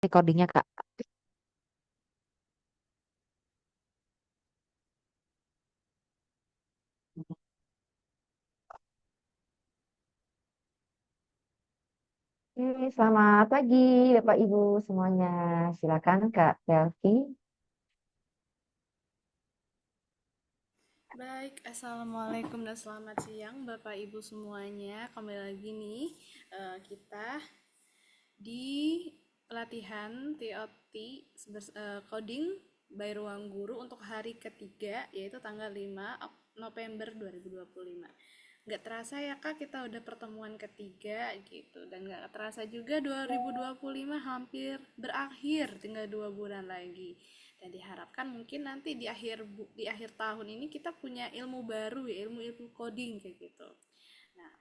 recordingnya Kak. Oke, selamat pagi Bapak Ibu semuanya. Silakan Kak Selvi. Baik, Assalamualaikum dan selamat siang Bapak Ibu semuanya. Kembali lagi nih kita di pelatihan TOT Coding by Ruang Guru untuk hari ketiga yaitu tanggal 5 November 2025. Nggak terasa ya Kak, kita udah pertemuan ketiga gitu. Dan nggak terasa juga 2025 hampir berakhir, tinggal 2 bulan lagi. Dan diharapkan mungkin nanti di akhir tahun ini kita punya ilmu baru ya, ilmu-ilmu coding kayak gitu. Nah,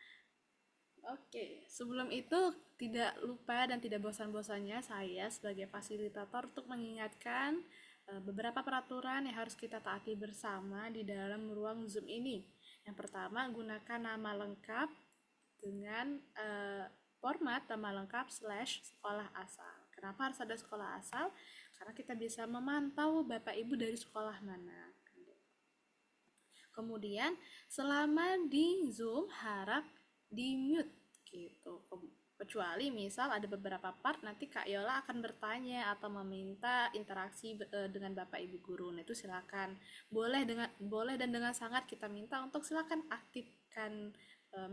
oke, sebelum itu tidak lupa dan tidak bosan-bosannya saya sebagai fasilitator untuk mengingatkan beberapa peraturan yang harus kita taati bersama di dalam ruang Zoom ini. Yang pertama, gunakan nama lengkap dengan format nama lengkap slash sekolah asal. Kenapa harus ada sekolah asal? Karena kita bisa memantau Bapak Ibu dari sekolah mana. Kemudian selama di Zoom harap di mute gitu. Kecuali misal ada beberapa part nanti Kak Yola akan bertanya atau meminta interaksi dengan Bapak Ibu guru. Nah, itu silakan. Boleh dan dengan sangat kita minta untuk silakan aktifkan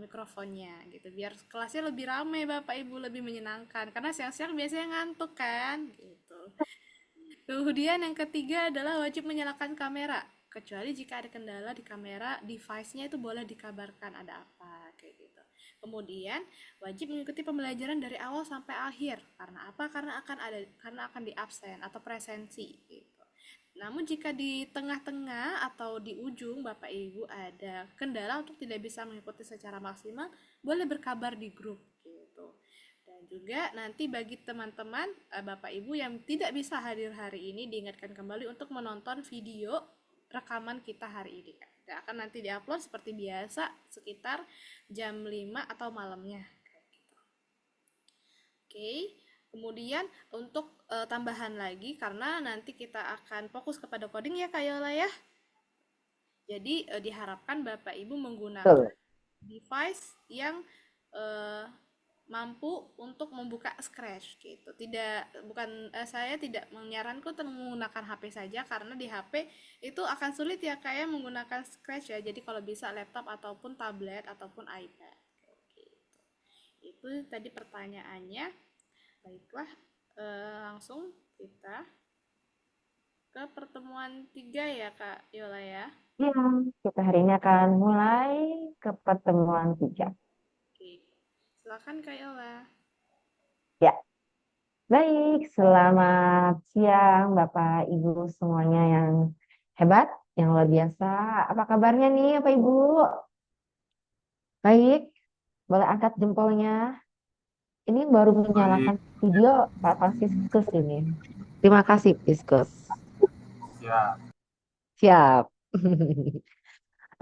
mikrofonnya gitu biar kelasnya lebih ramai Bapak Ibu, lebih menyenangkan karena siang-siang biasanya ngantuk kan gitu. Kemudian yang ketiga adalah wajib menyalakan kamera. Kecuali jika ada kendala di kamera, device-nya itu boleh dikabarkan ada apa kayak gitu. Kemudian wajib mengikuti pembelajaran dari awal sampai akhir. Karena apa? Karena akan di absen atau presensi gitu. Namun jika di tengah-tengah atau di ujung Bapak Ibu ada kendala untuk tidak bisa mengikuti secara maksimal, boleh berkabar di grup gitu. Dan juga nanti bagi teman-teman Bapak Ibu yang tidak bisa hadir hari ini diingatkan kembali untuk menonton video rekaman kita hari ini. Dan akan nanti diupload seperti biasa sekitar jam 5 atau malamnya. Oke. Kemudian untuk tambahan lagi karena nanti kita akan fokus kepada coding ya Kak Yola ya. Jadi diharapkan Bapak Ibu menggunakan Betul. device yang eh, mampu untuk membuka Scratch gitu. Saya tidak menyarankan untuk menggunakan HP saja karena di HP itu akan sulit ya kayak menggunakan Scratch ya. Jadi kalau bisa laptop ataupun tablet ataupun iPad. Gitu. Itu tadi pertanyaannya. Baiklah, langsung kita ke pertemuan 3 ya Kak Yola ya. Ya, kita hari ini akan mulai ke pertemuan 3. Oke, silakan Kak Yola. Ya, baik. Selamat siang Bapak Ibu semuanya yang hebat, yang luar biasa. Apa kabarnya nih Bapak Ibu? Baik, boleh angkat jempolnya. Ini baru Baik, menyalakan video Pak Franciscus ini. Terima kasih, Piscus. ya. Siap.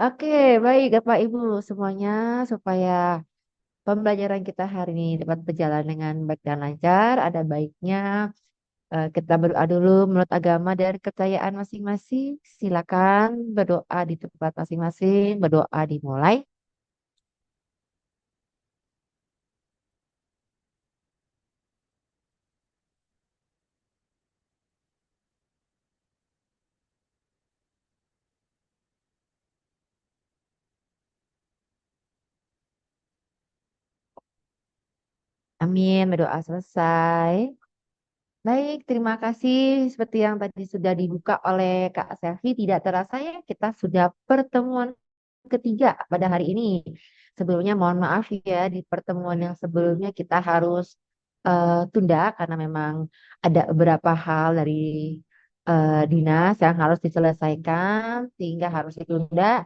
Oke, baik Bapak Ibu semuanya supaya pembelajaran kita hari ini dapat berjalan dengan baik dan lancar. Ada baiknya kita berdoa dulu menurut agama dan kepercayaan masing-masing. Silakan berdoa di tempat masing-masing. Berdoa dimulai. Amin. Berdoa selesai. Baik, terima kasih. Seperti yang tadi sudah dibuka oleh Kak Selvi, tidak terasa ya kita sudah pertemuan ketiga pada hari ini. Sebelumnya mohon maaf ya di pertemuan yang sebelumnya kita harus tunda karena memang ada beberapa hal dari dinas yang harus diselesaikan sehingga harus ditunda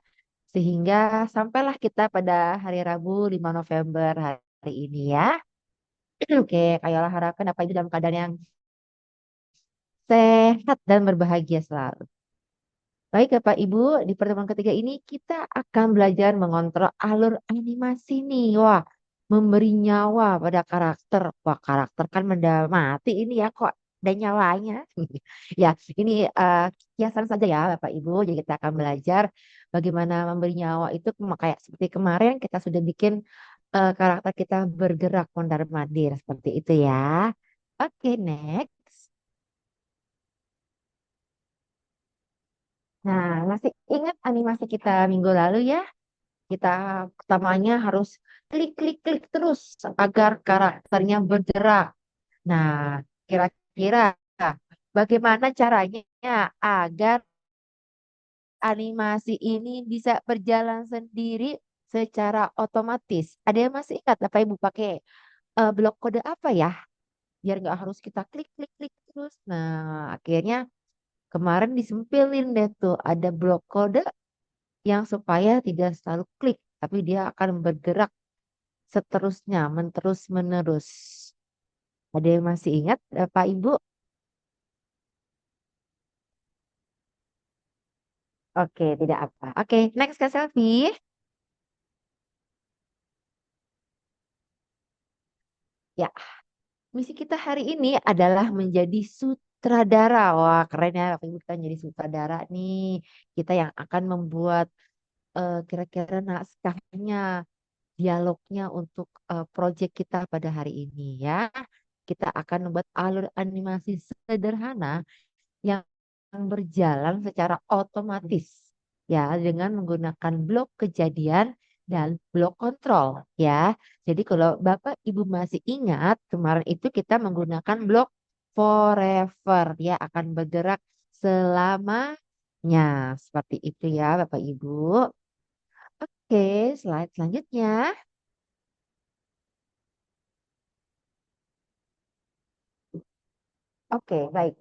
sehingga sampailah kita pada hari Rabu 5 November hari ini ya. Oke, kayalah harapkan apa itu dalam keadaan yang sehat dan berbahagia selalu. Baik Bapak Ibu, di pertemuan ketiga ini kita akan belajar mengontrol alur animasi nih. Wah, memberi nyawa pada karakter. Wah, karakter kan benda mati ini ya kok ada nyawanya. Ya, ini kiasan saja ya Bapak Ibu. Jadi kita akan belajar bagaimana memberi nyawa itu kayak seperti kemarin kita sudah bikin karakter kita bergerak mondar-mandir seperti itu ya. Oke, next. Nah, masih ingat animasi kita minggu lalu ya? Kita pertamanya harus klik-klik-klik terus agar karakternya bergerak. Nah, kira-kira bagaimana caranya agar animasi ini bisa berjalan sendiri secara otomatis? Ada yang masih ingat Bapak Ibu pakai blok kode apa ya? Biar nggak harus kita klik-klik-klik terus. Nah, akhirnya kemarin disempilin deh tuh ada blok kode yang supaya tidak selalu klik, tapi dia akan bergerak seterusnya, menterus menerus. Ada yang masih ingat, Pak Ibu? Oke, tidak apa. Oke, next Kak Selfie. Ya, misi kita hari ini adalah menjadi sutradara. Wah, keren ya, Bapak Ibu kita jadi sutradara nih. Kita yang akan membuat kira-kira naskahnya, dialognya untuk proyek kita pada hari ini ya. Kita akan membuat alur animasi sederhana yang berjalan secara otomatis ya dengan menggunakan blok kejadian dan blok kontrol ya. Jadi kalau Bapak Ibu masih ingat kemarin itu kita menggunakan blok forever ya akan bergerak selamanya seperti itu ya Bapak Ibu. Oke, slide selanjutnya. Oke, baik.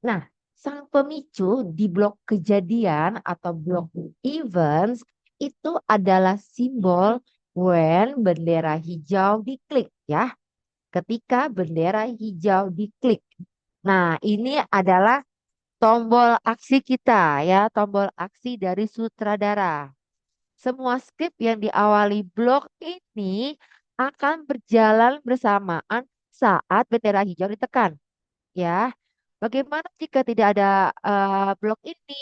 Nah, sang pemicu di blok kejadian atau blok events itu adalah simbol when bendera hijau diklik ya. Ketika bendera hijau diklik. Nah, ini adalah tombol aksi kita ya, tombol aksi dari sutradara. Semua skrip yang diawali blok ini akan berjalan bersamaan saat bendera hijau ditekan ya. Bagaimana jika tidak ada blok ini?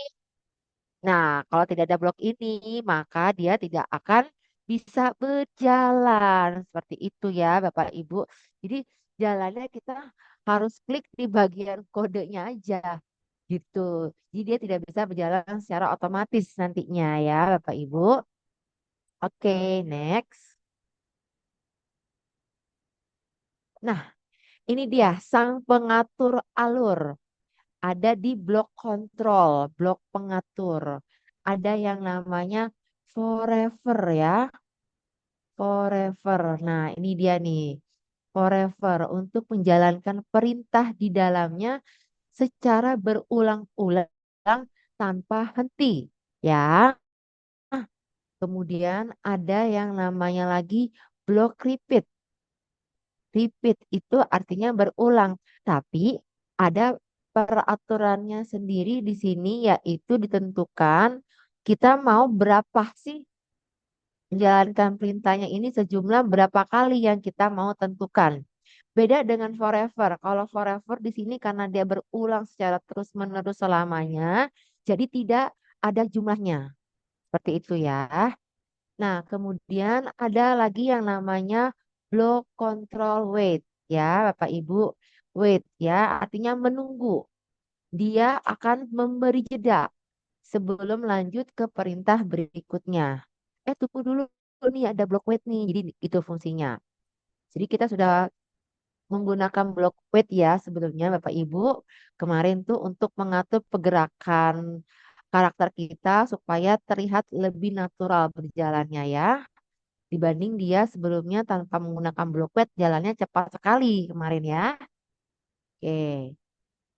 Nah, kalau tidak ada blok ini, maka dia tidak akan bisa berjalan. Seperti itu ya, Bapak Ibu. Jadi jalannya kita harus klik di bagian kodenya aja. Gitu. Jadi dia tidak bisa berjalan secara otomatis nantinya ya, Bapak Ibu. Oke, next. Nah, ini dia sang pengatur alur. Ada di blok kontrol, blok pengatur. Ada yang namanya forever ya, forever. Nah, ini dia nih, forever untuk menjalankan perintah di dalamnya secara berulang-ulang tanpa henti. Ya, kemudian ada yang namanya lagi blok repeat. Repeat itu artinya berulang, tapi ada peraturannya sendiri di sini yaitu ditentukan kita mau berapa sih menjalankan perintahnya ini sejumlah berapa kali yang kita mau tentukan. Beda dengan forever. Kalau forever di sini karena dia berulang secara terus-menerus selamanya, jadi tidak ada jumlahnya. Seperti itu ya. Nah, kemudian ada lagi yang namanya block control wait ya, Bapak Ibu. Wait ya, artinya menunggu. Dia akan memberi jeda sebelum lanjut ke perintah berikutnya. Tunggu dulu nih ada block wait nih. Jadi itu fungsinya. Jadi kita sudah menggunakan block wait ya sebelumnya Bapak Ibu. Kemarin tuh untuk mengatur pergerakan karakter kita supaya terlihat lebih natural berjalannya ya dibanding dia sebelumnya tanpa menggunakan blockpad jalannya cepat sekali kemarin ya. Oke,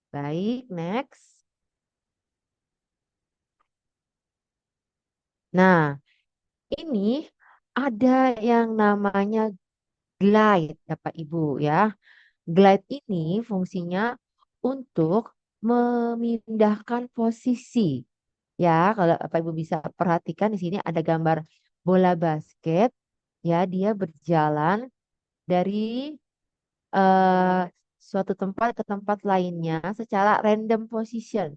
baik, next. Nah, ini ada yang namanya glide, Bapak Ibu ya. Glide ini fungsinya untuk memindahkan posisi. Ya, kalau Bapak Ibu bisa perhatikan di sini ada gambar bola basket. Ya, dia berjalan dari eh, suatu tempat ke tempat lainnya secara random position.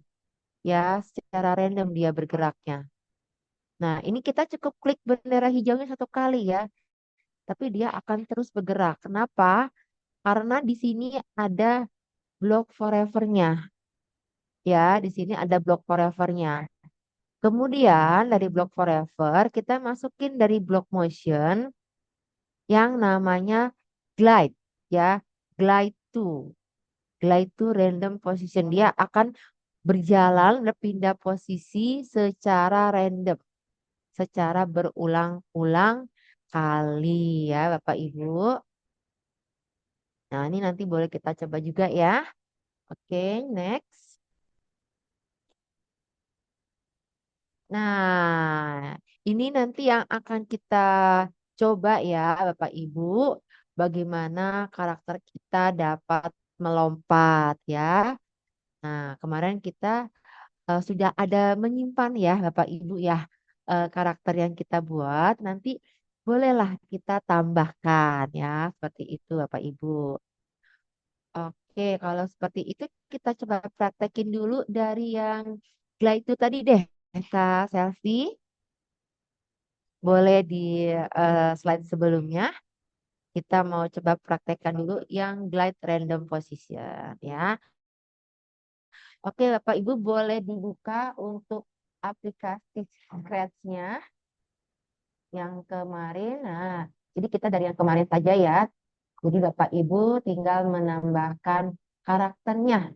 Ya, secara random dia bergeraknya. Nah, ini kita cukup klik bendera hijaunya satu kali ya, tapi dia akan terus bergerak. Kenapa? Karena di sini ada block forever-nya. Ya, di sini ada block forever-nya. Kemudian dari block forever kita masukin dari block motion yang namanya glide ya, glide to. Glide to random position. Dia akan berjalan berpindah posisi secara random, secara berulang-ulang kali ya Bapak Ibu. Nah, ini nanti boleh kita coba juga ya. Oke, next. Nah, ini nanti yang akan kita coba ya, Bapak Ibu, bagaimana karakter kita dapat melompat ya. Nah, kemarin kita sudah ada menyimpan ya, Bapak Ibu ya, karakter yang kita buat. Nanti bolehlah kita tambahkan ya, seperti itu, Bapak Ibu. Oke, kalau seperti itu kita coba praktekin dulu dari yang glide itu tadi deh, Kak Selfie. Boleh di slide sebelumnya. Kita mau coba praktekkan dulu yang glide random position ya. Oke, Bapak Ibu boleh dibuka untuk aplikasi Scratch-nya yang kemarin. Nah, jadi kita dari yang kemarin saja ya. Jadi Bapak Ibu tinggal menambahkan karakternya.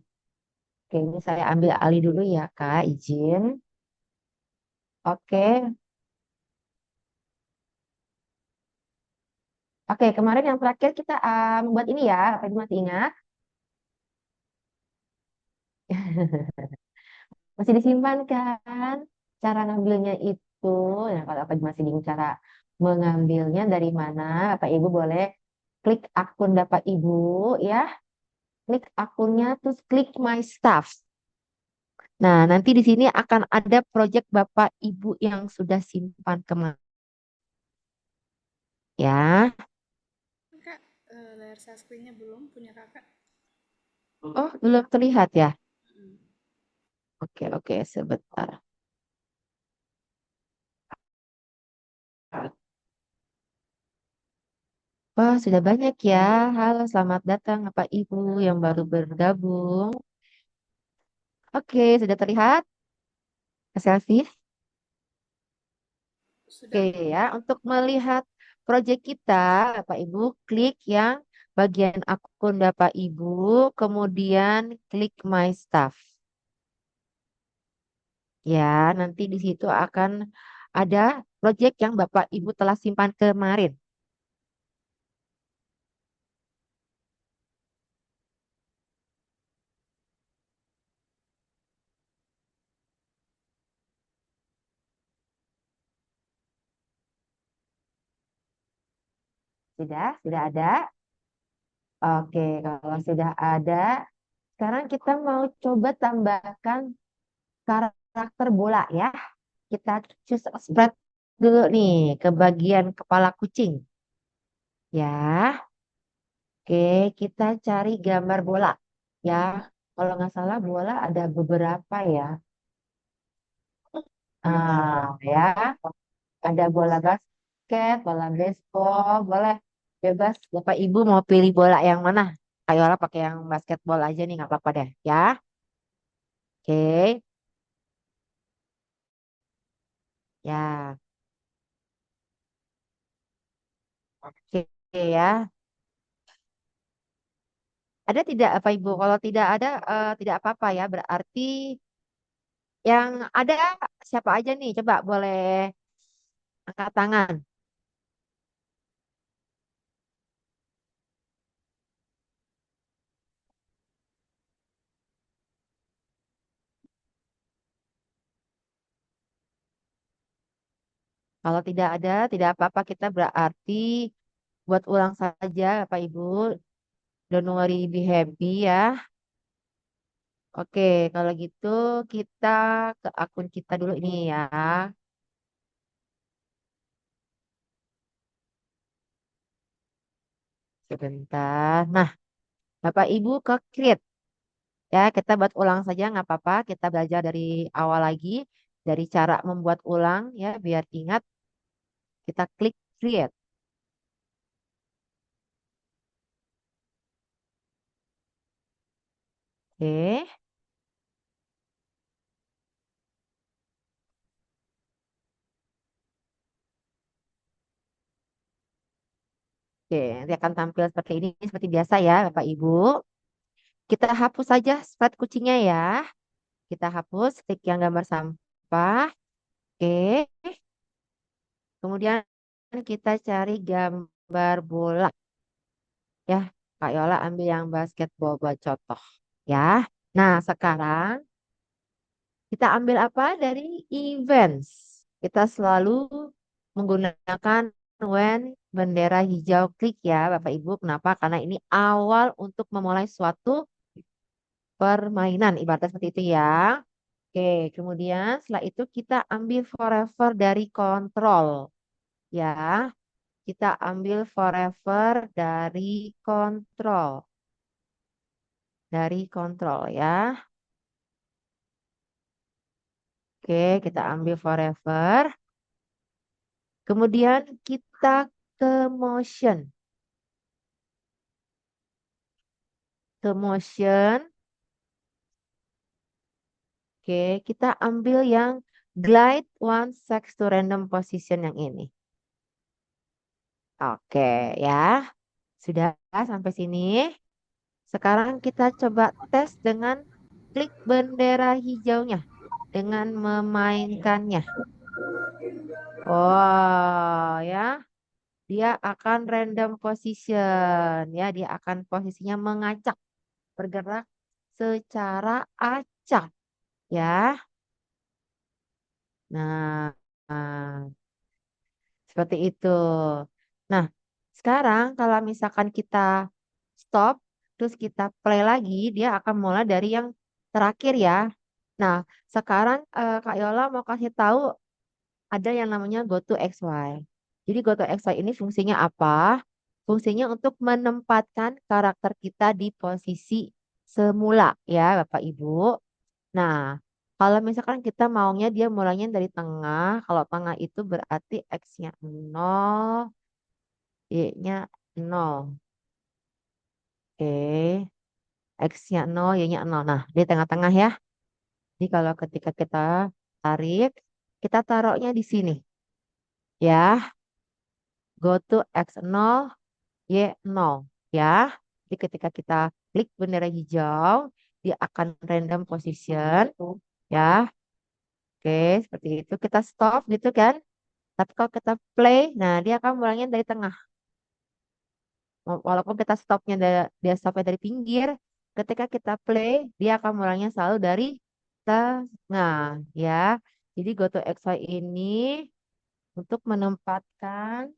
Oke, ini saya ambil alih dulu ya, Kak. Izin. Oke. Oke, kemarin yang terakhir kita membuat ini ya. Bapak Ibu masih ingat? Masih disimpan kan? Cara ngambilnya itu, ya kalau apa masih bingung cara mengambilnya dari mana, Bapak Ibu boleh klik akun Bapak Ibu ya, klik akunnya terus klik My Stuff. Nah, nanti di sini akan ada project Bapak Ibu yang sudah simpan kemarin ya. Kak, layar share screen-nya belum punya kakak. Oh, belum terlihat ya? Mm. Oke, oke, sebentar. Wah, sudah banyak ya. Halo, selamat datang Bapak Ibu yang baru bergabung. Oke, sudah terlihat, Selfie? Oke Sudah. ya, untuk melihat proyek kita, Bapak Ibu, klik yang bagian akun Bapak Ibu, kemudian klik My Stuff. Ya, nanti di situ akan ada proyek yang Bapak Ibu telah simpan kemarin. Sudah ada. Oke, kalau sudah ada, sekarang kita mau coba tambahkan karakter bola ya. Kita choose spread dulu nih ke bagian kepala kucing. Ya. Oke, kita cari gambar bola. Ya, kalau nggak salah bola ada beberapa ya. Ya, ada bola basket, bola baseball, boleh bebas. Bapak Ibu mau pilih bola yang mana? Kayola pakai yang basketball aja nih, nggak apa-apa deh. Ya, oke, ya, oke ya. Ada tidak apa Ibu? Kalau tidak ada, tidak apa-apa ya. Berarti yang ada siapa aja nih? Coba boleh angkat tangan. Kalau tidak ada, tidak apa-apa. Kita berarti buat ulang saja, Pak Ibu. Don't worry, be happy ya. Oke, kalau gitu kita ke akun kita dulu ini ya. Sebentar. Nah, Bapak Ibu ke create. Ya, kita buat ulang saja nggak apa-apa. Kita belajar dari awal lagi. Dari cara membuat ulang ya, biar ingat. Kita klik create. Oke. Oke, nanti akan tampil seperti ini, seperti biasa ya, Bapak Ibu. Kita hapus saja slide kucingnya ya. Kita hapus, klik yang gambar sampah. Oke, kemudian kita cari gambar bola. Ya, Kak Yola ambil yang basketball buat contoh. Ya, nah sekarang kita ambil apa dari events. Kita selalu menggunakan when bendera hijau klik ya Bapak Ibu. Kenapa? Karena ini awal untuk memulai suatu permainan. Ibaratnya seperti itu ya. Oke, kemudian setelah itu kita ambil forever dari kontrol. Ya, kita ambil forever dari kontrol. Dari kontrol ya. Oke, kita ambil forever. Kemudian kita ke motion. Ke motion. Oke, kita ambil yang glide one sex to random position yang ini. Oke, ya. Sudah sampai sini. Sekarang kita coba tes dengan klik bendera hijaunya. Dengan memainkannya. Oh, ya. Dia akan random position. Ya, dia akan posisinya mengacak. Bergerak secara acak. Ya. Nah, seperti itu. Nah, sekarang kalau misalkan kita stop, terus kita play lagi, dia akan mulai dari yang terakhir ya. Nah, sekarang Kak Yola mau kasih tahu ada yang namanya go to XY. Jadi go to XY ini fungsinya apa? Fungsinya untuk menempatkan karakter kita di posisi semula ya Bapak Ibu. Nah, kalau misalkan kita maunya dia mulainya dari tengah, kalau tengah itu berarti X-nya 0, Y-nya 0. Oke, X-nya 0, Y-nya 0. Nah, di tengah-tengah ya. Jadi kalau ketika kita tarik, kita taruhnya di sini. Ya, go to X0, Y0. Ya, jadi ketika kita klik bendera hijau, dia akan random position. Ya, oke, seperti itu. Kita stop gitu kan. Tapi kalau kita play, nah dia akan mulainya dari tengah. Walaupun kita stopnya dia stopnya dari pinggir, ketika kita play, dia akan mulainya selalu dari tengah, ya. Jadi Goto XY ini untuk menempatkan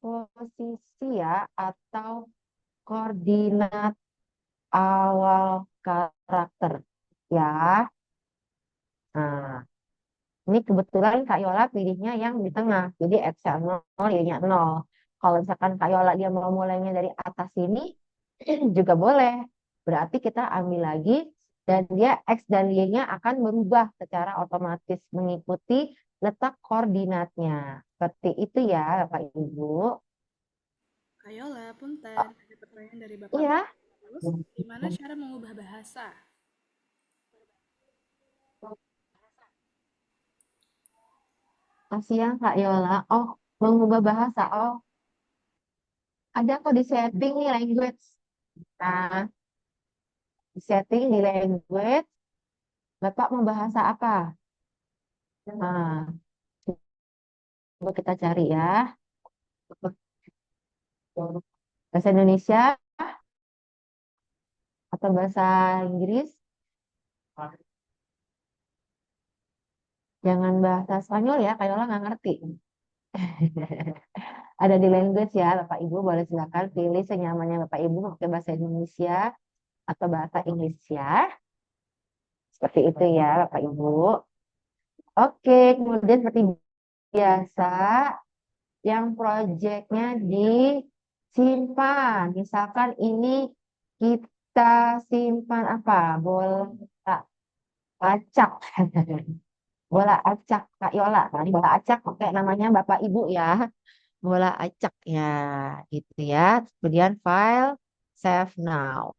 posisi ya atau koordinat awal karakter, ya. Nah, ini kebetulan Kak Yola pilihnya yang di tengah. Jadi X-nya 0, Y-nya 0. Kalau misalkan Kak Yola dia mau mulainya dari atas sini, juga boleh. Berarti kita ambil lagi dan dia X dan Y-nya akan berubah secara otomatis mengikuti letak koordinatnya. Seperti itu ya Bapak Ibu. Kayola, punten, ada pertanyaan dari Bapak Iya. Terus, gimana cara mengubah bahasa? Kasihan Kak Yola. Oh, mengubah bahasa. Oh, ada kok di setting nih language. Nah, di setting di language, Bapak mau bahasa apa? Nah, coba kita cari ya. Bahasa Indonesia atau bahasa Inggris? Jangan bahasa Spanyol ya, Kayola nggak ngerti. Ada di language ya, Bapak Ibu boleh silakan pilih senyamannya Bapak Ibu mau pakai bahasa Indonesia atau bahasa Inggris ya. Seperti itu ya, Bapak Ibu. Oke, kemudian seperti biasa yang proyeknya disimpan. Misalkan ini kita simpan apa? Bola acak. Bola acak, Kak Yola. Nah, ini bola acak pakai namanya Bapak Ibu ya. Bola acak ya, gitu ya. Kemudian file save now.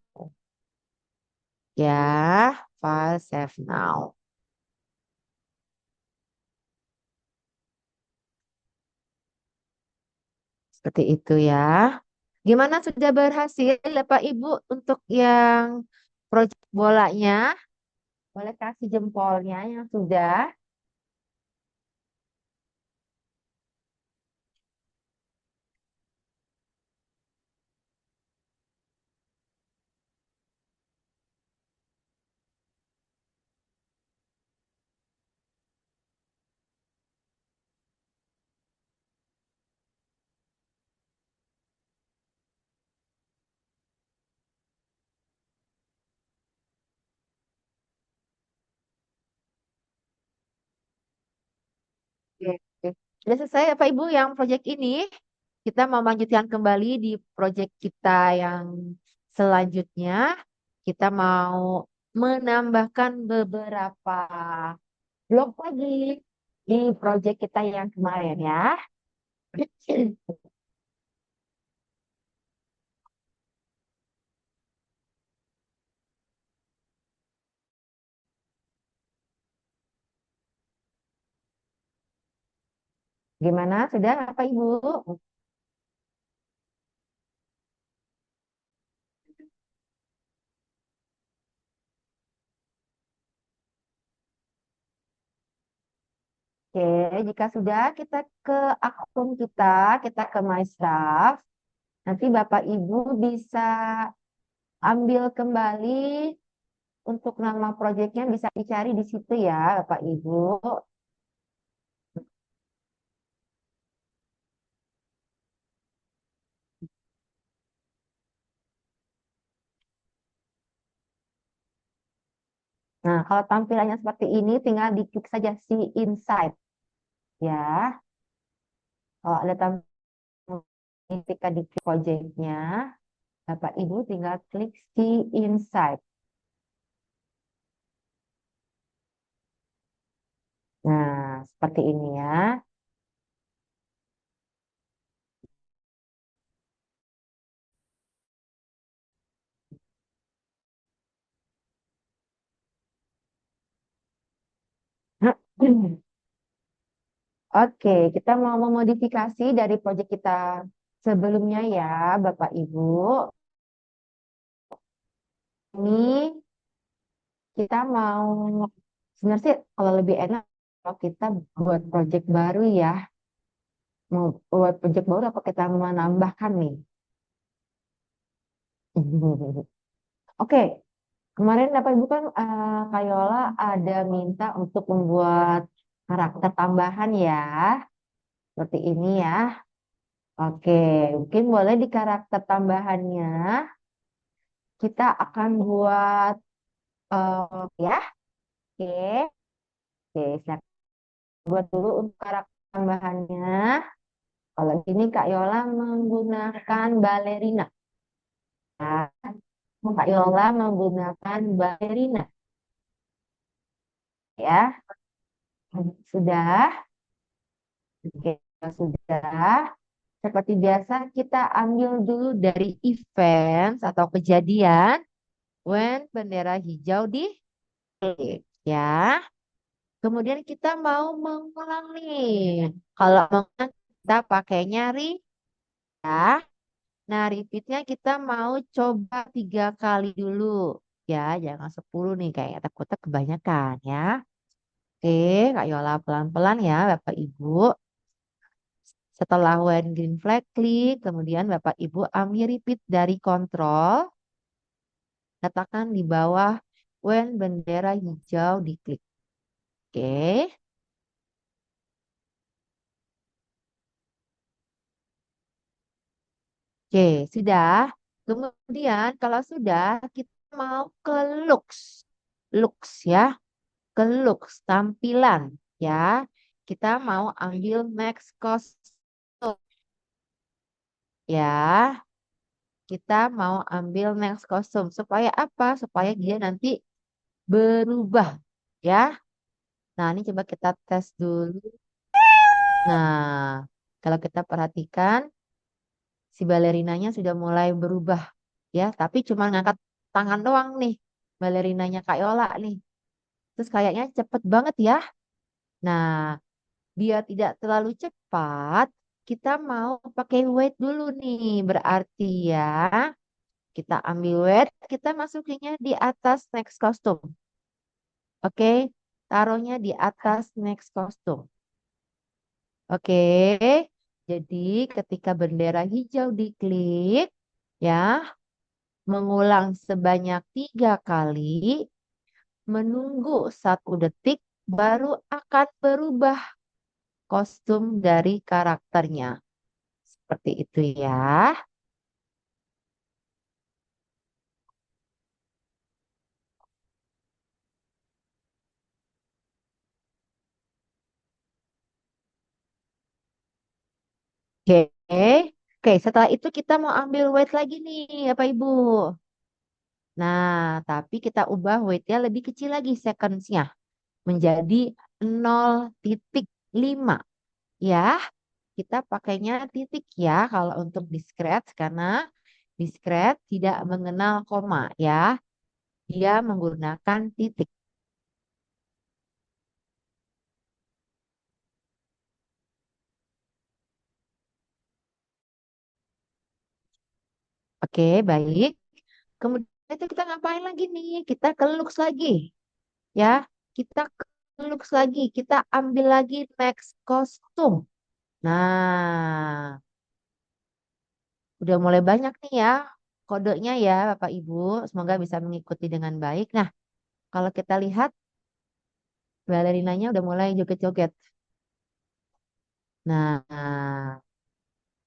Ya, file save now. Seperti itu ya. Gimana sudah berhasil Bapak Ibu untuk yang proyek bolanya? Boleh kasih jempolnya yang sudah. Oke. Sudah selesai Bapak Ibu yang proyek ini. Kita mau lanjutkan kembali di proyek kita yang selanjutnya. Kita mau menambahkan beberapa blok lagi di proyek kita yang kemarin ya. Gimana? Sudah Bapak Ibu? Oke, jika sudah kita ke akun kita ke My Staff. Nanti Bapak Ibu bisa ambil kembali untuk nama proyeknya bisa dicari di situ ya, Bapak Ibu. Nah, kalau tampilannya seperti ini, tinggal diklik saja si Insight ya. Kalau ada tampilan ketika diklik proyeknya, Bapak Ibu tinggal klik si Insight. Nah, seperti ini ya. Oke, kita mau memodifikasi dari proyek kita sebelumnya ya, Bapak Ibu. Ini kita mau sebenarnya sih kalau lebih enak kalau kita buat proyek baru ya. Mau buat proyek baru apa kita menambahkan nih? Oke, kemarin Bapak Ibu kan Kak Yola ada minta untuk membuat karakter tambahan ya. Seperti ini ya. Oke, mungkin boleh di karakter tambahannya kita akan buat ya. Oke, oke, silakan buat dulu untuk karakter tambahannya. Kalau ini Kak Yola menggunakan balerina. Ya. Kak Yola menggunakan balerina. Ya, sudah. Oke, sudah. Seperti biasa kita ambil dulu dari events atau kejadian when bendera hijau diklik ya. Kemudian kita mau mengulang nih. Kalau mengulang kita pakainya ya. Nah, repeatnya kita mau coba 3 kali dulu. Ya, jangan 10 nih. Kayak takutnya kebanyakan ya. Oke, Kak Yola pelan-pelan ya Bapak Ibu. Setelah when green flag klik, kemudian Bapak Ibu ambil repeat dari kontrol. Katakan di bawah when bendera hijau diklik. Oke. Oke, sudah. Kemudian kalau sudah kita mau ke looks. Looks ya, ke looks tampilan ya. kita mau ambil max costum. Ya, kita mau ambil max kostum. Supaya apa? Supaya dia nanti berubah. Ya, nah ini coba kita tes dulu. Nah, kalau kita perhatikan, si balerinanya sudah mulai berubah. Ya, tapi cuma ngangkat tangan doang nih. Balerinanya Kak Yola nih. Terus kayaknya cepet banget ya. Nah, biar tidak terlalu cepat, kita mau pakai weight dulu nih. Berarti ya, kita ambil weight, kita masukinnya di atas next kostum. Oke, taruhnya di atas next kostum. Oke, jadi ketika bendera hijau diklik, ya, mengulang sebanyak 3 kali, menunggu 1 detik, baru akan berubah kostum dari karakternya. Seperti itu ya. Oke, oke. Setelah itu kita mau ambil weight lagi nih, Bapak Ibu. Nah, tapi kita ubah weightnya lebih kecil lagi seconds-nya menjadi 0,5. Ya, kita pakainya titik ya kalau untuk discret karena discret tidak mengenal koma ya. Dia menggunakan titik. Oke, baik. Kemudian itu kita ngapain lagi nih? Kita ke looks lagi. Ya, kita ke looks lagi. Kita ambil lagi next kostum. Nah, udah mulai banyak nih ya kodenya ya Bapak Ibu. Semoga bisa mengikuti dengan baik. Nah, kalau kita lihat balerinanya udah mulai joget-joget. Nah,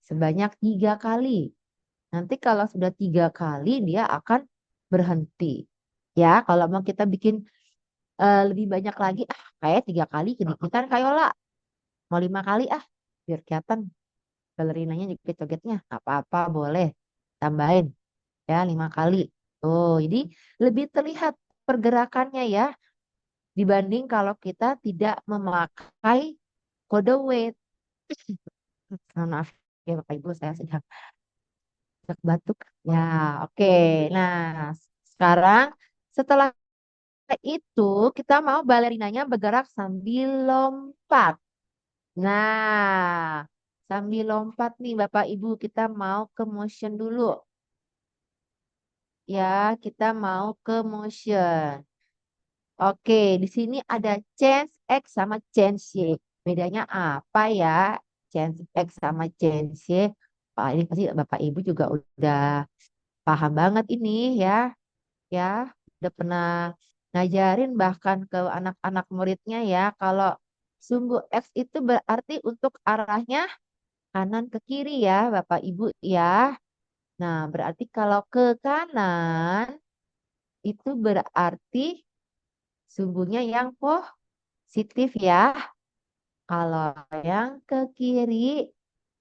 sebanyak 3 kali. Nanti kalau sudah 3 kali dia akan berhenti. Ya, kalau mau kita bikin lebih banyak lagi, kayak 3 kali kedikitan Kayola. Mau 5 kali biar kelihatan balerinanya joget-jogetnya. Apa-apa boleh tambahin ya 5 kali. Oh, jadi lebih terlihat pergerakannya ya dibanding kalau kita tidak memakai kode weight. Mohon maaf ya Bapak Ibu saya sedang batuk. Ya, oke. Nah, sekarang setelah itu kita mau balerinanya bergerak sambil lompat. Nah, sambil lompat nih Bapak Ibu kita mau ke motion dulu. Ya, kita mau ke motion. Oke, di sini ada chance X sama chance Y. Bedanya apa ya? Chance X sama chance Y. Wah, ini pasti Bapak Ibu juga udah paham banget ini ya. Ya, udah pernah ngajarin bahkan ke anak-anak muridnya ya. Kalau sumbu X itu berarti untuk arahnya kanan ke kiri ya, Bapak Ibu ya. Nah, berarti kalau ke kanan itu berarti sumbunya yang positif ya. Kalau yang ke kiri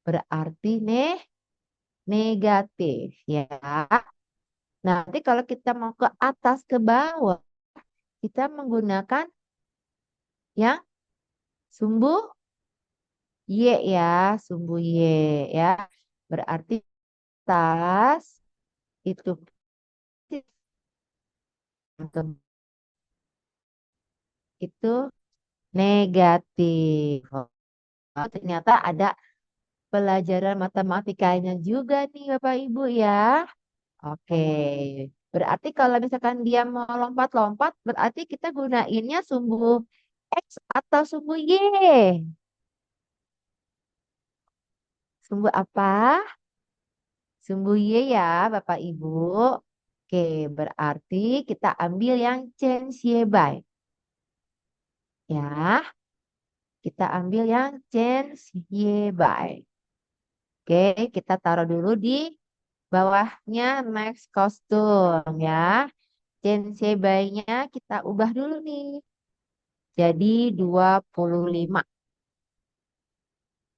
berarti negatif ya. Nah, nanti kalau kita mau ke atas ke bawah, kita menggunakan yang sumbu Y ya, sumbu Y ya. Berarti atas itu itu negatif. Oh, ternyata ada pelajaran matematikanya juga nih Bapak Ibu ya. Oke. Berarti kalau misalkan dia mau lompat-lompat, berarti kita gunainnya sumbu X atau sumbu Y. Sumbu apa? Sumbu Y ya Bapak Ibu. Oke, berarti kita ambil yang change Y by. Ya, kita ambil yang change Y by. Oke, kita taruh dulu di bawahnya max kostum ya. Change Y by-nya kita ubah dulu nih. Jadi 25.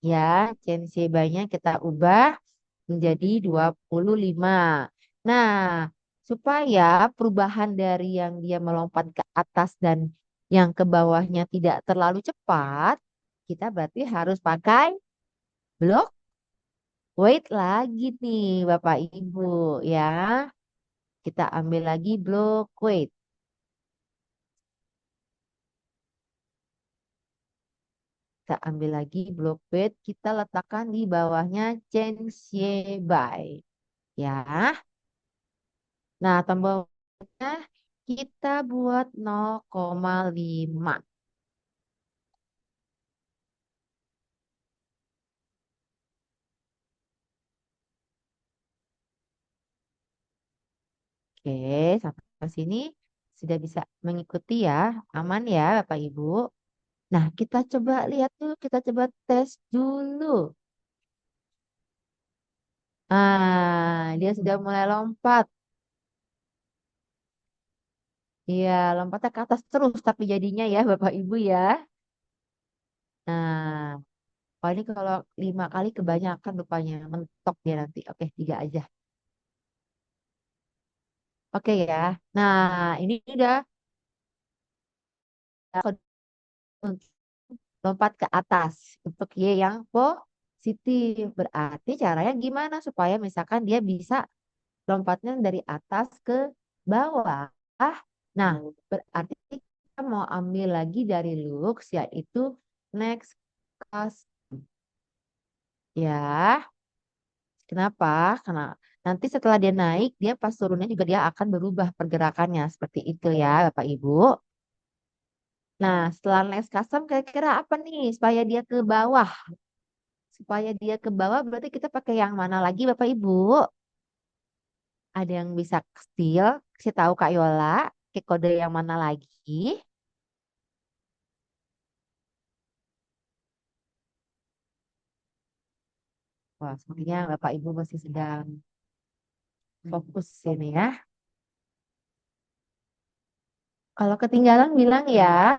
Ya, CNC by-nya kita ubah menjadi 25. Nah, supaya perubahan dari yang dia melompat ke atas dan yang ke bawahnya tidak terlalu cepat, kita berarti harus pakai block weight lagi nih, Bapak Ibu ya. Kita ambil lagi block weight. Kita ambil lagi block weight, kita letakkan di bawahnya Chensye by. Ya. Nah, tombolnya kita buat 0,5. Oke, sampai sini sudah bisa mengikuti ya. Aman ya, Bapak Ibu. Nah, kita coba lihat dulu, kita coba tes dulu. Dia sudah mulai lompat. Iya, lompatnya ke atas terus tapi jadinya ya, Bapak Ibu ya. Nah, oh ini kalau 5 kali kebanyakan rupanya. Mentok dia nanti. Oke, 3 aja. Oke ya. Nah, ini udah lompat ke atas untuk Y yang positif. Berarti caranya gimana supaya misalkan dia bisa lompatnya dari atas ke bawah. Nah, berarti kita mau ambil lagi dari looks yaitu next class. Ya, kenapa? Karena nanti setelah dia naik, dia pas turunnya juga dia akan berubah pergerakannya. Seperti itu ya, Bapak Ibu. Nah, setelah next custom kira-kira apa nih supaya dia ke bawah? Supaya dia ke bawah berarti kita pakai yang mana lagi Bapak Ibu? Ada yang bisa steal, kasih tahu Kak Yola, ke kode yang mana lagi? Wah, sepertinya Bapak Ibu masih sedang fokus ini ya. Kalau ketinggalan bilang ya.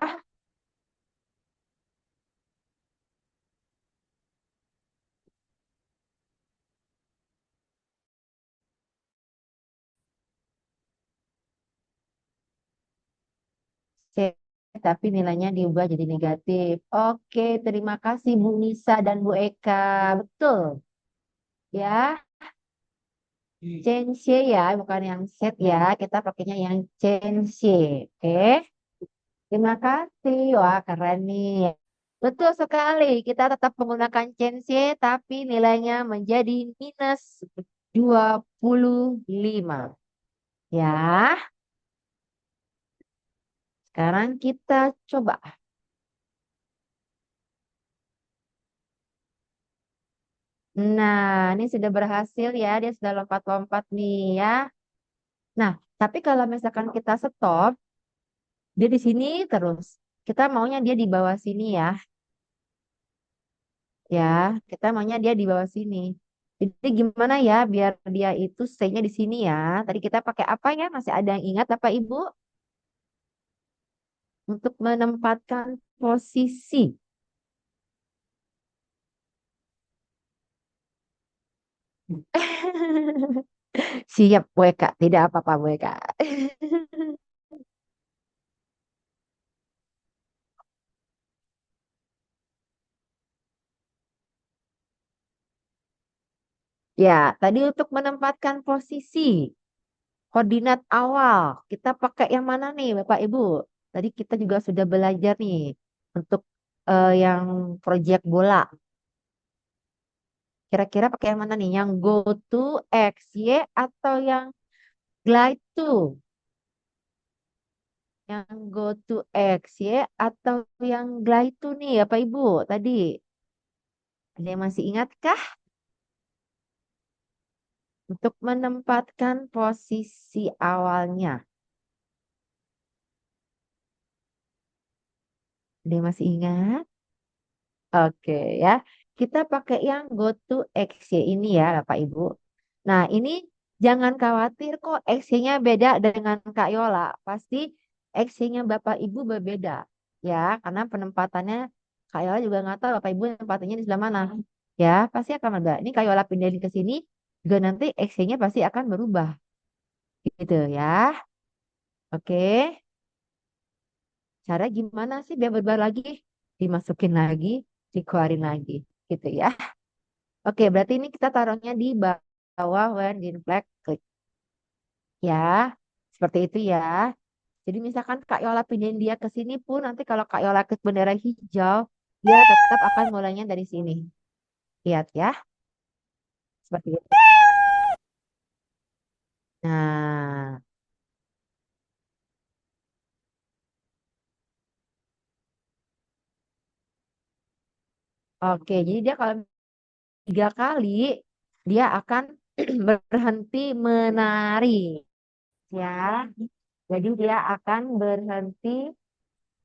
Oke, tapi nilainya diubah jadi negatif. Oke, terima kasih Bu Nisa dan Bu Eka. Betul ya. Chenxie ya, bukan yang set ya. Kita pakainya yang Chenxie. Oke. Terima kasih. Wah, keren nih. Betul sekali. Kita tetap menggunakan Chenxie, tapi nilainya menjadi minus 25. Ya, sekarang kita coba. Nah, ini sudah berhasil ya. Dia sudah lompat-lompat nih ya. Nah, tapi kalau misalkan kita stop, dia di sini terus. Kita maunya dia di bawah sini ya. Ya, kita maunya dia di bawah sini. Jadi gimana ya biar dia itu stay-nya di sini ya. Tadi kita pakai apa ya? Masih ada yang ingat Bapak Ibu? Untuk menempatkan posisi. Siap, Bu Eka. Tidak apa-apa, Bu Eka. Ya, tadi untuk menempatkan posisi. Koordinat awal, kita pakai yang mana nih, Bapak Ibu? Tadi kita juga sudah belajar nih untuk yang proyek bola. Kira-kira pakai yang mana nih? Yang go to X, Y, atau yang glide to? Yang go to X, Y, atau yang glide to nih, Bapak Ibu? Tadi, ada yang masih ingat kah? Untuk menempatkan posisi awalnya. Ada yang masih ingat? Oke ya, kita pakai yang go to XY ini ya Bapak Ibu. Nah ini jangan khawatir kok XY-nya beda dengan Kak Yola. Pasti XY-nya Bapak Ibu berbeda ya, karena penempatannya Kak Yola juga nggak tahu Bapak Ibu tempatnya di sebelah mana. Ya, pasti akan ada. Ini Kak Yola pindahin ke sini, juga nanti X-nya pasti akan berubah. Gitu ya. Oke. Cara gimana sih biar berubah lagi? Dimasukin lagi, dikeluarin lagi. Gitu ya. Oke, berarti ini kita taruhnya di bawah when green flag klik. Ya, seperti itu ya. Jadi misalkan Kak Yola pindahin dia ke sini pun nanti kalau Kak Yola klik bendera hijau, dia tetap akan mulainya dari sini. Lihat ya, seperti itu. Nah, oke. Jadi dia kalau 3 kali, dia akan berhenti menari. Ya, jadi dia akan berhenti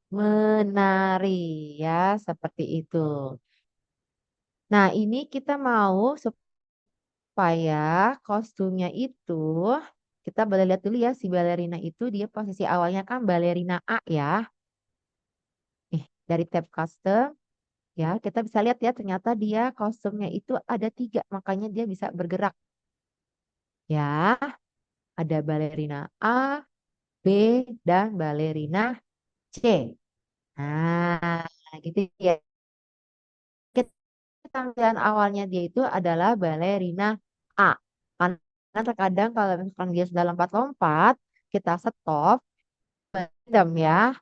menari. Ya, seperti itu. Nah, ini kita mau supaya kostumnya itu kita boleh lihat dulu ya si balerina itu dia posisi awalnya kan balerina A ya. Dari tab custom ya kita bisa lihat ya ternyata dia kostumnya itu ada 3 makanya dia bisa bergerak ya. Ada balerina A, B, dan balerina C. Nah, gitu ya. Kita tampilan awalnya dia itu adalah balerina A. Karena terkadang kalau misalkan dia sudah lompat-lompat, kita stop, random ya.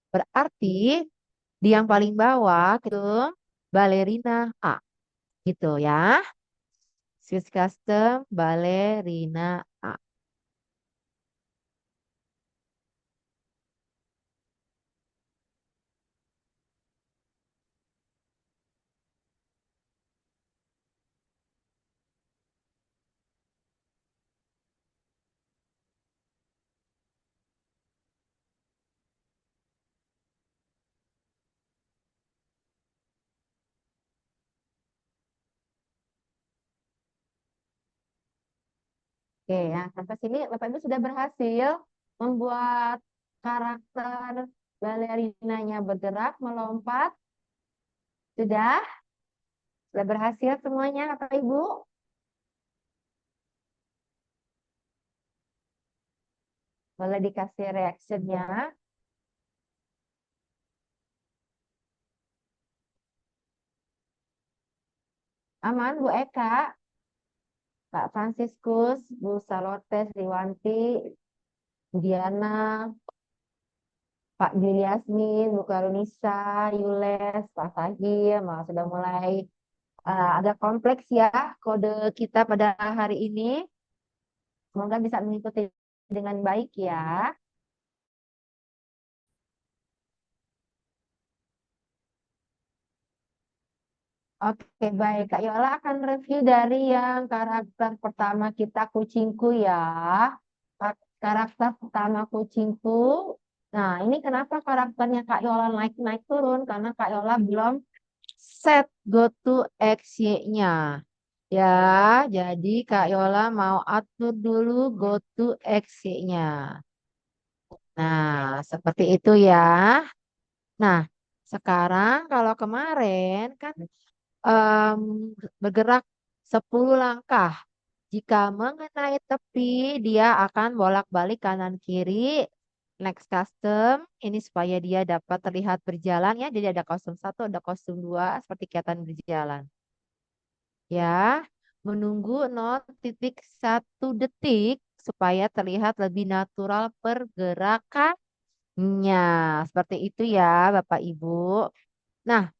Berarti di yang paling bawah itu balerina A gitu ya. Swiss custom balerina A. Oke ya, sampai sini Bapak Ibu sudah berhasil membuat karakter balerinanya bergerak, melompat. Sudah? Sudah berhasil semuanya Bapak Ibu? Boleh dikasih reactionnya. Aman Bu Eka, Pak Fransiskus, Bu Salote, Sriwanti, Bu Diana, Pak Juliasmin, Bu Karunisa, Yules, Pak Sahil, sudah mulai agak kompleks ya kode kita pada hari ini. Semoga bisa mengikuti dengan baik ya. Oke, baik. Kak Yola akan review dari yang karakter pertama kita kucingku ya. Karakter pertama kucingku. Nah, ini kenapa karakternya Kak Yola naik-naik turun? Karena Kak Yola belum set go to XY-nya. Ya, jadi Kak Yola mau atur dulu go to XY-nya. Nah, seperti itu ya. Nah, sekarang kalau kemarin kan em, bergerak 10 langkah. Jika mengenai tepi, dia akan bolak-balik kanan kiri. Next custom, ini supaya dia dapat terlihat berjalan ya. Jadi ada kostum 1, ada kostum 2, seperti kelihatan berjalan. Ya, menunggu 0,1 detik supaya terlihat lebih natural pergerakannya. Seperti itu ya, Bapak Ibu. Nah,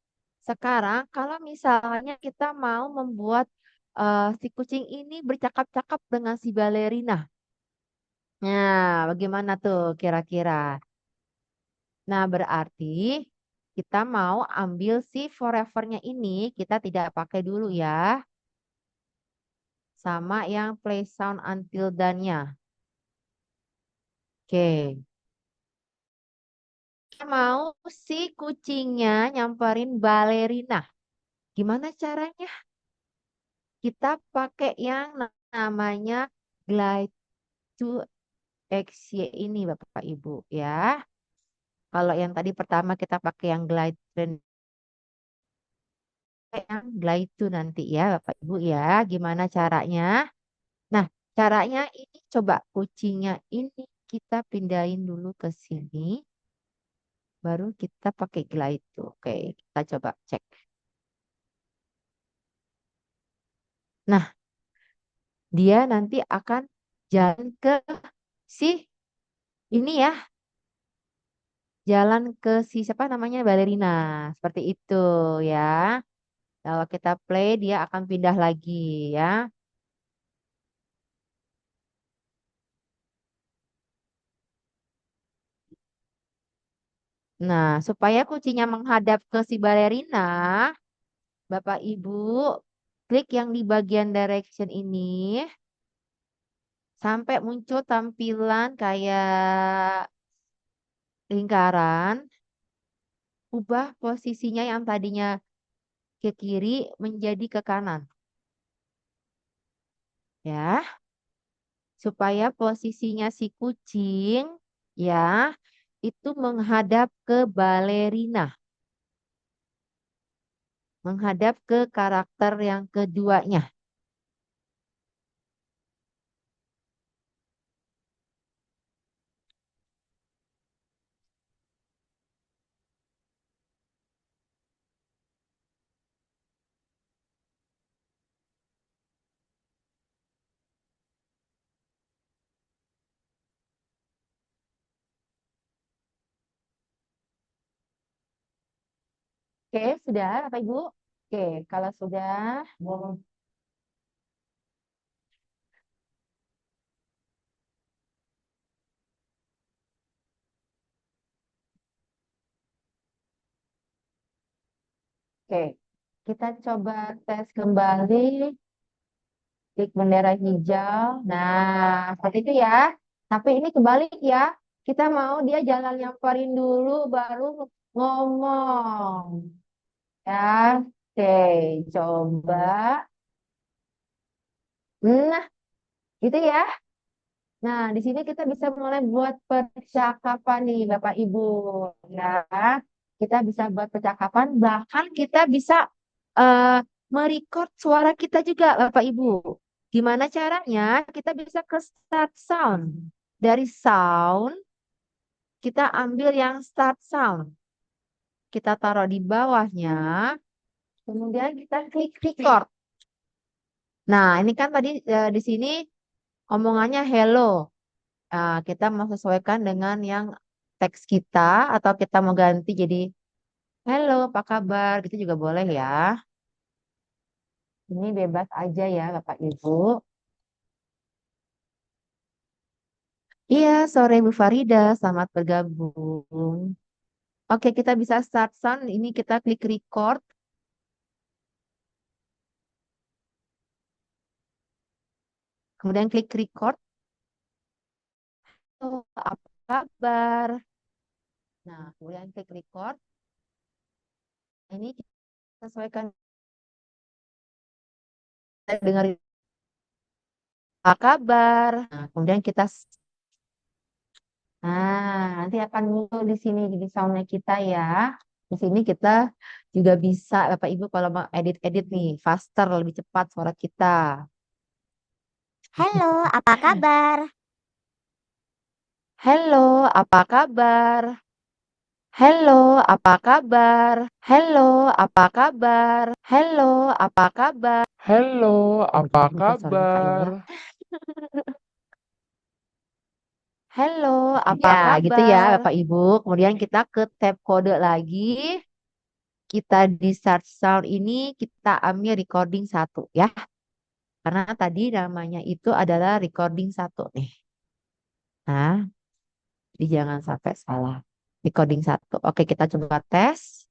sekarang kalau misalnya kita mau membuat si kucing ini bercakap-cakap dengan si balerina. Nah, bagaimana tuh kira-kira? Nah, berarti kita mau ambil si forever-nya ini, kita tidak pakai dulu ya. Sama yang play sound until done-nya. Oke. Kita mau si kucingnya nyamperin balerina. Gimana caranya? Kita pakai yang namanya glide to XY ini Bapak Ibu ya. Kalau yang tadi pertama kita pakai yang glide trend yang glide to nanti ya Bapak Ibu ya. Gimana caranya? Nah, caranya ini coba kucingnya ini kita pindahin dulu ke sini. Baru kita pakai glide to. Oke, kita coba cek. Nah, dia nanti akan jalan ke si ini ya, jalan ke si siapa namanya balerina. Seperti itu ya. Kalau kita play dia akan pindah lagi ya. Nah, supaya kucingnya menghadap ke si balerina, Bapak Ibu klik yang di bagian direction ini sampai muncul tampilan kayak lingkaran, ubah posisinya yang tadinya ke kiri menjadi ke kanan. Ya, supaya posisinya si kucing ya itu menghadap ke balerina, menghadap ke karakter yang keduanya. Oke, sudah Bapak Ibu? Oke, kalau sudah, oke. Kita coba tes kembali, klik bendera hijau. Nah, seperti itu ya. Tapi ini kebalik ya. Kita mau dia jalan nyamperin dulu, baru ngomong. Ya, oke. Coba. Nah, gitu ya. Nah, di sini kita bisa mulai buat percakapan nih, Bapak Ibu. Ya, kita bisa buat percakapan, bahkan kita bisa eh merecord suara kita juga, Bapak Ibu. Gimana caranya? Kita bisa ke start sound. Dari sound, kita ambil yang start sound. Kita taruh di bawahnya, kemudian kita klik record. Nah, ini kan tadi di sini omongannya hello. Nah, kita mau sesuaikan dengan yang teks kita atau kita mau ganti jadi halo, apa kabar? Gitu juga boleh ya. Ini bebas aja ya, Bapak Ibu. Iya, sore Bu Farida, selamat bergabung. Oke, kita bisa start sound. Ini kita klik record. Kemudian klik record. Oh, apa kabar? Nah, kemudian klik record. Ini kita sesuaikan dengan apa kabar. Nah, kemudian kita nanti akan muncul di sini di soundnya kita ya. Di sini kita juga bisa Bapak Ibu kalau mau edit-edit nih, faster, lebih cepat suara kita. Halo, apa kabar? Halo, apa kabar? Halo, apa kabar? Halo, apa kabar? Halo, apa kabar? Halo, apa Lupa suaranya Kak Yola. kabar? Halo, apa kabar? Gitu ya Bapak Ibu. Kemudian kita ke tab kode lagi. Kita di start sound ini kita ambil recording satu ya. Karena tadi namanya itu adalah recording satu nih. Nah, jadi jangan sampai salah. Recording satu. Oke, kita coba tes.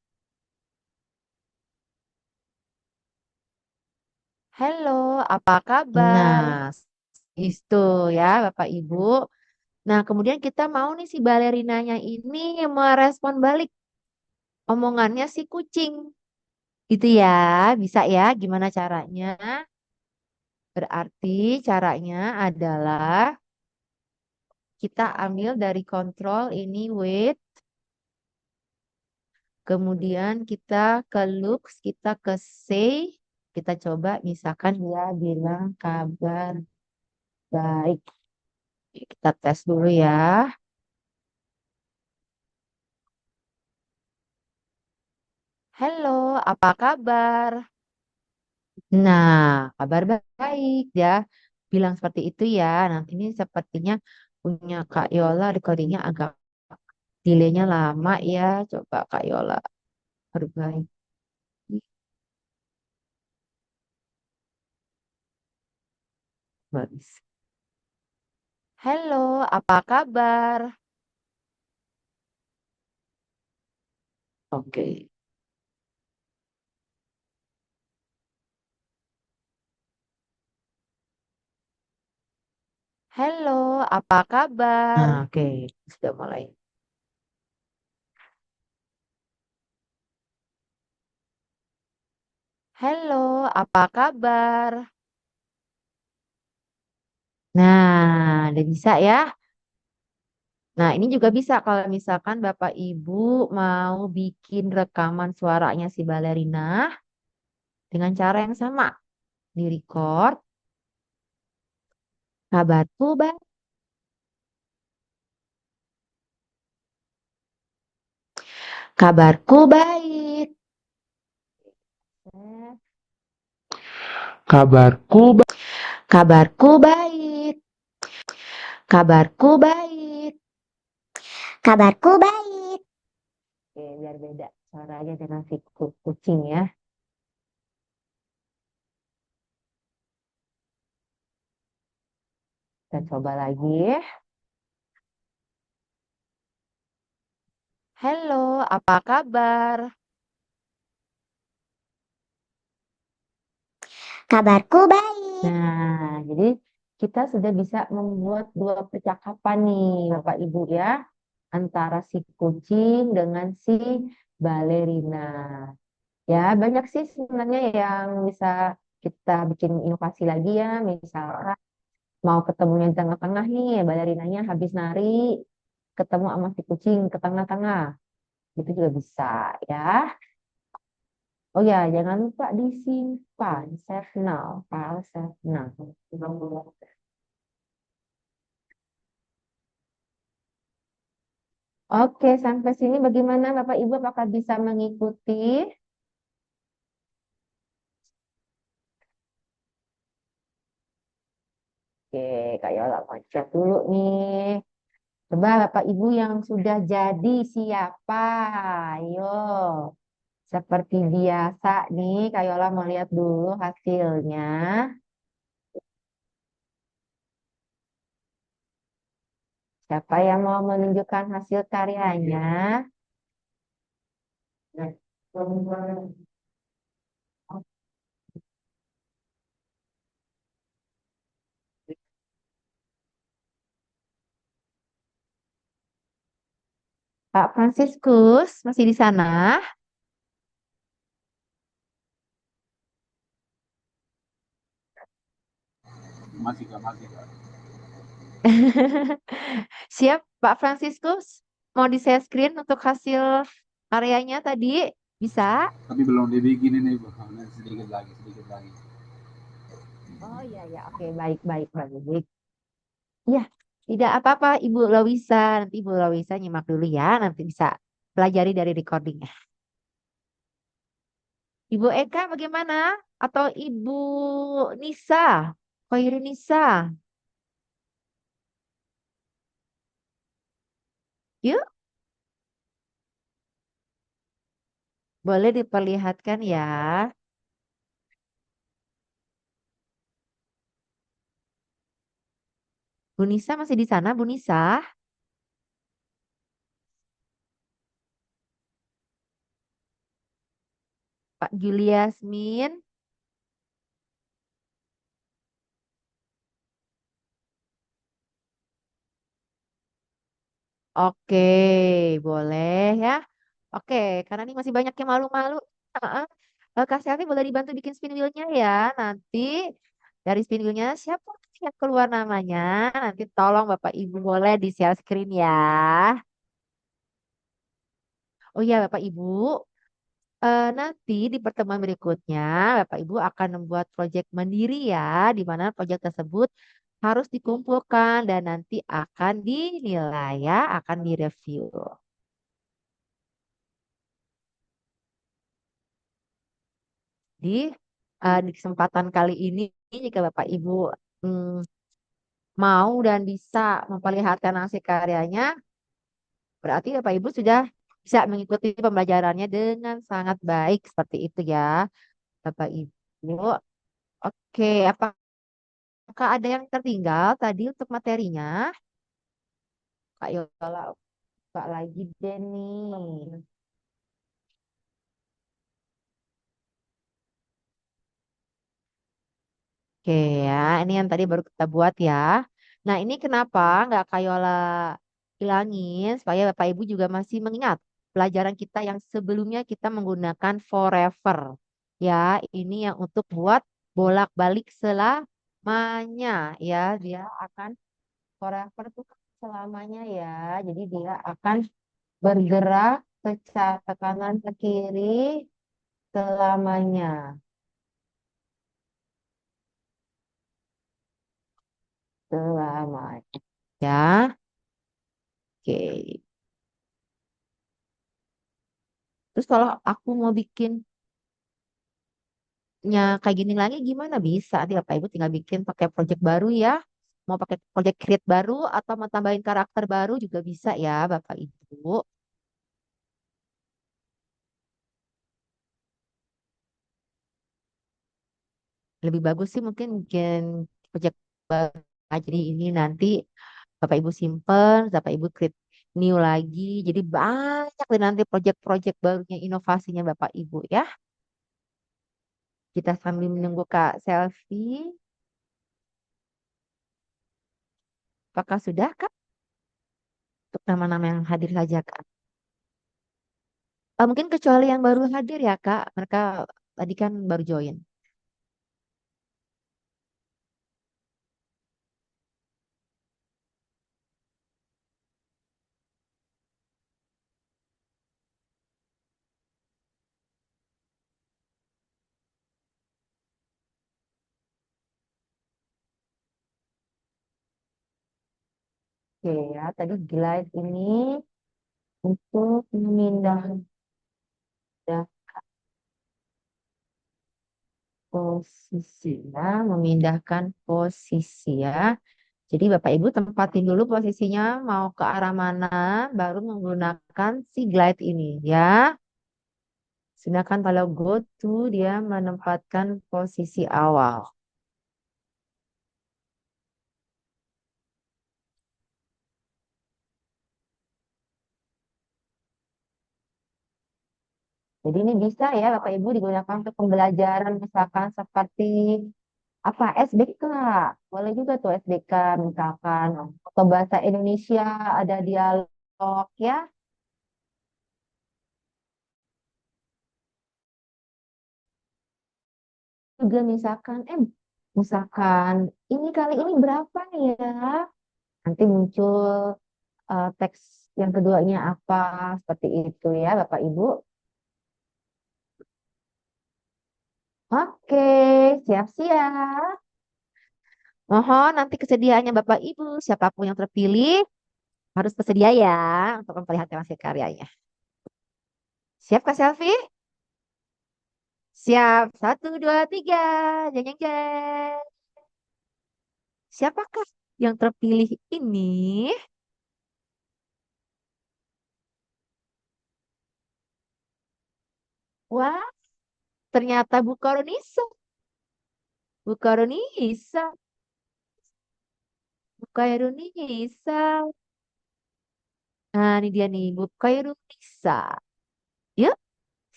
Halo, apa kabar? Nah, itu ya Bapak Ibu. Nah, kemudian kita mau nih si balerinanya ini merespon balik omongannya si kucing. Gitu ya, bisa ya. Gimana caranya? Berarti caranya adalah kita ambil dari kontrol ini with Kemudian kita ke looks, kita ke say, kita coba misalkan dia bilang kabar baik. Kita tes dulu ya. Halo, apa kabar? Nah, kabar baik ya. Bilang seperti itu ya. Nanti ini sepertinya punya Kak Yola recordingnya agak delaynya lama ya. Coba Kak Yola perbaiki. Bagus. Halo, apa kabar? Oke. Halo, apa kabar? Nah, oke, sudah mulai. Halo, apa kabar? Nah, udah bisa ya. Nah, ini juga bisa kalau misalkan Bapak Ibu mau bikin rekaman suaranya si balerina dengan cara yang sama. Di record, kabarku baik. Kabarku baik. Kabarku Kabarku baik. Kabarku baik. Kabarku baik. Oke, biar beda suaranya dengan si kucing ya. Kita coba lagi. Halo, apa kabar? Kabarku baik. Nah, jadi kita sudah bisa membuat dua percakapan nih, Bapak Ibu ya, antara si kucing dengan si balerina. Ya, banyak sih sebenarnya yang bisa kita bikin inovasi lagi ya, misalkan mau ketemunya di tengah-tengah nih, balerinanya habis nari, ketemu sama si kucing ke tengah-tengah, itu juga bisa ya. Oh ya, jangan lupa disimpan, save now, file save now. Oke, sampai sini bagaimana Bapak Ibu? Apakah bisa mengikuti? Oke, Kak Yola mau cek dulu nih. Coba Bapak Ibu yang sudah jadi siapa? Ayo, seperti biasa nih, Kak Yola mau lihat dulu hasilnya. Siapa yang mau menunjukkan hasil karyanya? Pak Fransiskus masih di sana? masih Kak, masih Kak. Siap, Pak Fransiskus? Mau di-share screen untuk hasil karyanya tadi? Bisa? Tapi belum dibikin ini Bu. Sedikit lagi, sedikit lagi. Oh iya ya, oke baik baik baik. Iya, tidak apa-apa Ibu Lawisa. Nanti Ibu Lawisa nyimak dulu ya, nanti bisa pelajari dari recordingnya. Ibu Eka bagaimana? Atau Ibu Nisa? Khairu Nisa? Yuk, boleh diperlihatkan ya. Bu Nisa masih di sana, Bu Nisa? Pak Juliasmin? Oke, boleh ya. Oke, karena ini masih banyak yang malu-malu. Heeh. Kak Selvi boleh dibantu bikin spin wheel-nya ya. Nanti dari spin wheel-nya siapa yang keluar namanya. Nanti tolong Bapak Ibu boleh di share screen ya. Oh iya, Bapak Ibu, nanti di pertemuan berikutnya, Bapak Ibu akan membuat proyek mandiri ya, di mana proyek tersebut harus dikumpulkan dan nanti akan dinilai ya, akan direview. Di kesempatan kali ini, jika Bapak Ibu mm, mau dan bisa memperlihatkan hasil karyanya, berarti Bapak Ibu sudah bisa mengikuti pembelajarannya dengan sangat baik seperti itu ya, Bapak Ibu. Oke, apakah ada yang tertinggal tadi untuk materinya? Kak Yola, buka lagi deh nih. Oke ya, ini yang tadi baru kita buat ya. Nah, ini kenapa nggak Kak Yola hilangin supaya Bapak Ibu juga masih mengingat pelajaran kita yang sebelumnya kita menggunakan forever. Ya, ini yang untuk buat bolak-balik selamanya ya. Dia akan forever itu kan selamanya ya. Jadi dia akan bergerak ke kanan ke kiri selamanya. Selamanya. Ya, oke. Terus kalau aku mau bikinnya kayak gini lagi gimana bisa? Nanti Bapak Ibu tinggal bikin pakai project baru ya. Mau pakai project create baru atau mau tambahin karakter baru juga bisa ya Bapak Ibu. Lebih bagus sih mungkin bikin project baru. Jadi ini nanti Bapak Ibu simpen, Bapak Ibu create new lagi. Jadi banyak deh nanti project-project barunya inovasinya Bapak Ibu ya. Kita sambil menunggu Kak Selfie. Apakah sudah Kak? Untuk nama-nama yang hadir saja Kak. Mungkin kecuali yang baru hadir ya Kak. Mereka tadi kan baru join. Oke ya, tadi glide ini untuk memindahkan posisi ya, memindahkan posisi ya. Jadi Bapak Ibu tempatin dulu posisinya mau ke arah mana, baru menggunakan si glide ini ya. Sedangkan kalau go to dia menempatkan posisi awal. Jadi ini bisa ya Bapak Ibu digunakan untuk pembelajaran misalkan seperti apa SBK. Boleh juga tuh SBK misalkan atau bahasa Indonesia ada dialog ya. Juga misalkan ini kali ini berapa nih ya? Nanti muncul teks yang keduanya apa seperti itu ya Bapak Ibu. Oke, siap-siap. Mohon nanti kesediaannya Bapak Ibu, siapapun yang terpilih harus bersedia ya untuk memperlihatkan hasil karyanya. Siap Kak Selfie? Siap. Satu, dua, tiga. Jeng, jeng, jeng. Siapakah yang terpilih ini? Wah, ternyata Bu Koronisa. Bu Koronisa. Bu Koronisa. Nah, ini dia nih, Bu Koronisa. Yuk,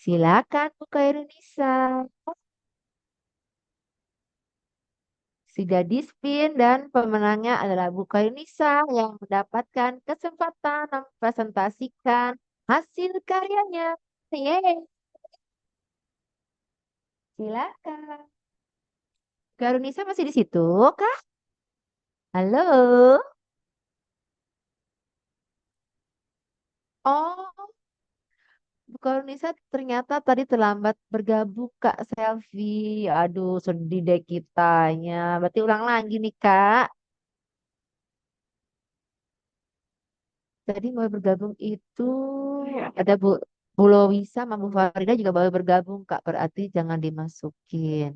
silakan Bu Koronisa. Sudah di-spin dan pemenangnya adalah Bu Koronisa yang mendapatkan kesempatan mempresentasikan hasil karyanya. Yeay, silakan. Garunisa masih di situ kah? Halo? Oh, Kornisa ternyata tadi terlambat bergabung Kak Selvi. Aduh, sedih deh kitanya. Berarti ulang lagi nih Kak. Tadi mau bergabung itu ada Bu Lovisa sama Bu Farida juga baru bergabung Kak. Berarti jangan dimasukin.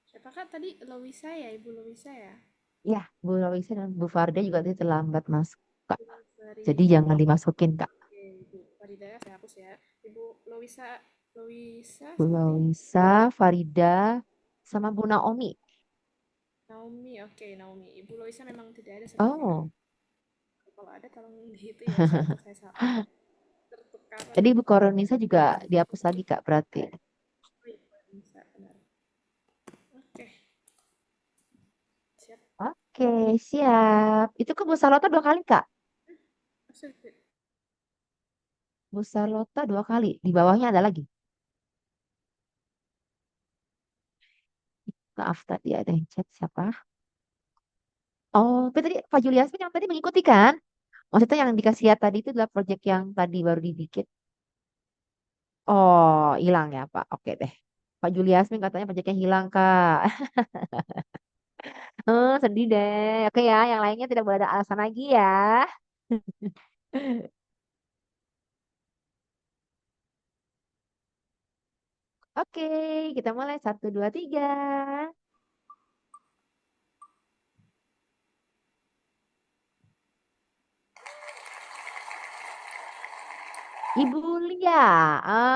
Siapa kak tadi? Loisa ya, Ibu Loisa ya? Ya, Bu Lovisa dan Bu Farida juga tadi terlambat masuk Kak. Ibu Jadi Farida. jangan dimasukin Kak. Oke, Ibu Farida saya hapus ya. Ibu Loisa, Loisa Bu sama Lovisa, Farida, sama Bu Naomi. Naomi. Oke, Naomi. Ibu Loisa memang tidak ada sepertinya. Oh, Kalau ada tolong di itu ya, saya takut saya salah. Tertukar. jadi Bu Koronisa juga dihapus lagi Kak berarti. Oh iya, bisa benar. Oke, siap. Oke, siap. Itu ke Bu Salota 2 kali Kak. Oke. Bu Salota 2 kali. Di bawahnya ada lagi. Maaf tadi ada yang chat siapa? Oh, tapi tadi Pak Juliasmin yang tadi mengikuti kan? Maksudnya yang dikasih lihat tadi itu adalah proyek yang tadi baru dibikin. Oh, hilang ya Pak. Oke deh. Pak Juliasmin katanya proyeknya hilang Kak. Sedih deh. Oke ya, yang lainnya tidak boleh ada alasan lagi ya. Oke, kita mulai 1, 2, 3. Ibu Lia.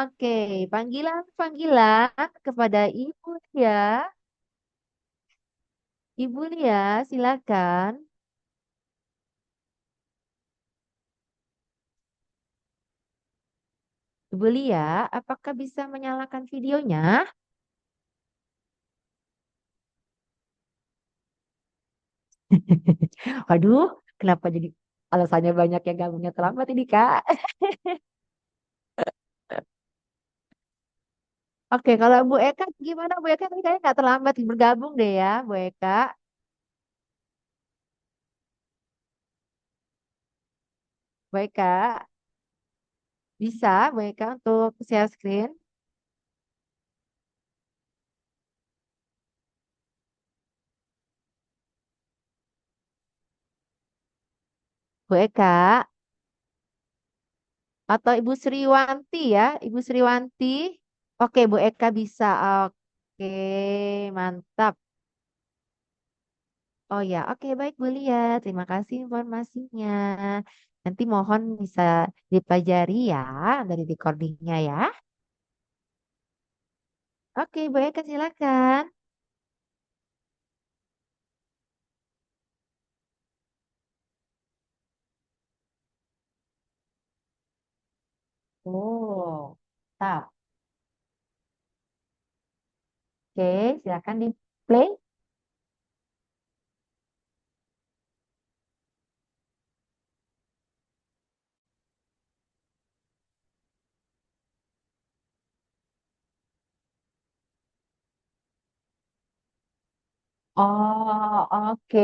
Oke, panggilan kepada Ibu Lia. Ibu Lia, silakan. Ibu Lia, apakah bisa menyalakan videonya? Waduh, kenapa jadi alasannya banyak yang gabungnya terlambat ini, Kak? Oke, kalau Bu Eka gimana? Bu Eka tadi kayaknya nggak terlambat bergabung deh ya, Bu Eka. Bu Eka, bisa Bu Eka untuk share screen? Bu Eka, atau Ibu Sriwanti ya, Ibu Sriwanti. Oke, Bu Eka bisa. Oke, mantap. Oh ya, oke baik Bu Lia. Terima kasih informasinya. Nanti mohon bisa dipelajari ya dari recordingnya ya. Oke, Bu Eka silakan. Oh, tap. Oke, silakan di play. Oh, oke.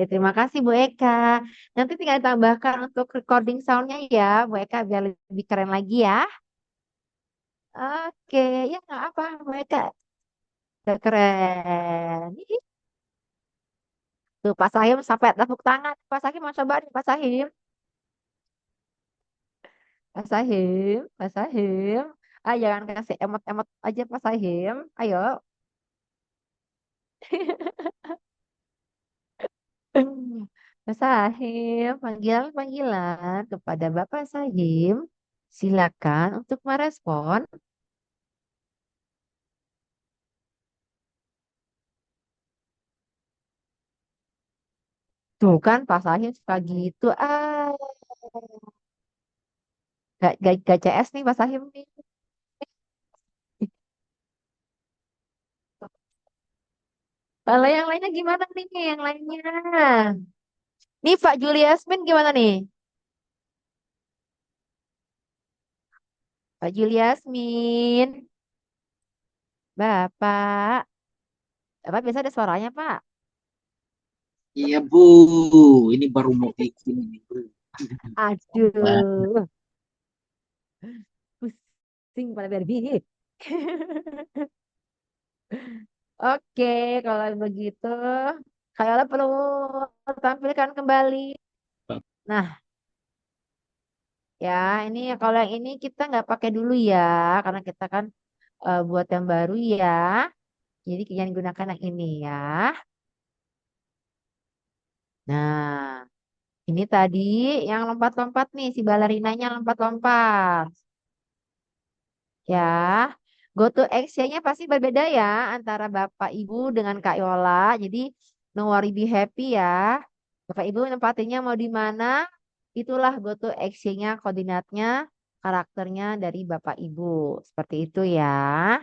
Terima kasih Bu Eka. Nanti tinggal tambahkan untuk recording soundnya ya, Bu Eka, biar lebih keren lagi ya. Oke, ya nggak apa, Bu Eka. Udah keren. Ih, tuh, Pak Sahim sampai tepuk tangan. Pak Sahim mau coba nih, Pak Sahim. Pak Sahim, Pak Sahim. Ah, jangan kasih emot-emot aja Pak Sahim. Ayo. Pak Sahim, panggilan-panggilan kepada Bapak Sahim. Silakan untuk merespon. Tuh kan Pak Sahim suka gitu. Gak CS nih Pak Sahim nih. Kalau yang lainnya gimana nih? Yang lainnya. Nih Pak Juliasmin gimana nih? Pak Juliasmin. Bapak. Apa biasa ada suaranya, Pak? Iya, Bu. Ini baru mau bikin ini, Bu. Wah, Aduh, pusing pada berbiji. Oke, kalau begitu, Kayla perlu tampilkan kembali. Nah, ya ini kalau yang ini kita nggak pakai dulu ya, karena kita kan buat yang baru ya. Jadi yang gunakan yang ini ya. Nah, ini tadi yang lompat-lompat nih, si balerinanya lompat-lompat. Ya, go to action-nya pasti berbeda ya antara Bapak Ibu dengan Kak Yola. Jadi, no worry be happy ya. Bapak Ibu tempatinya mau di mana? Itulah go to action-nya, koordinatnya, karakternya dari Bapak Ibu. Seperti itu ya.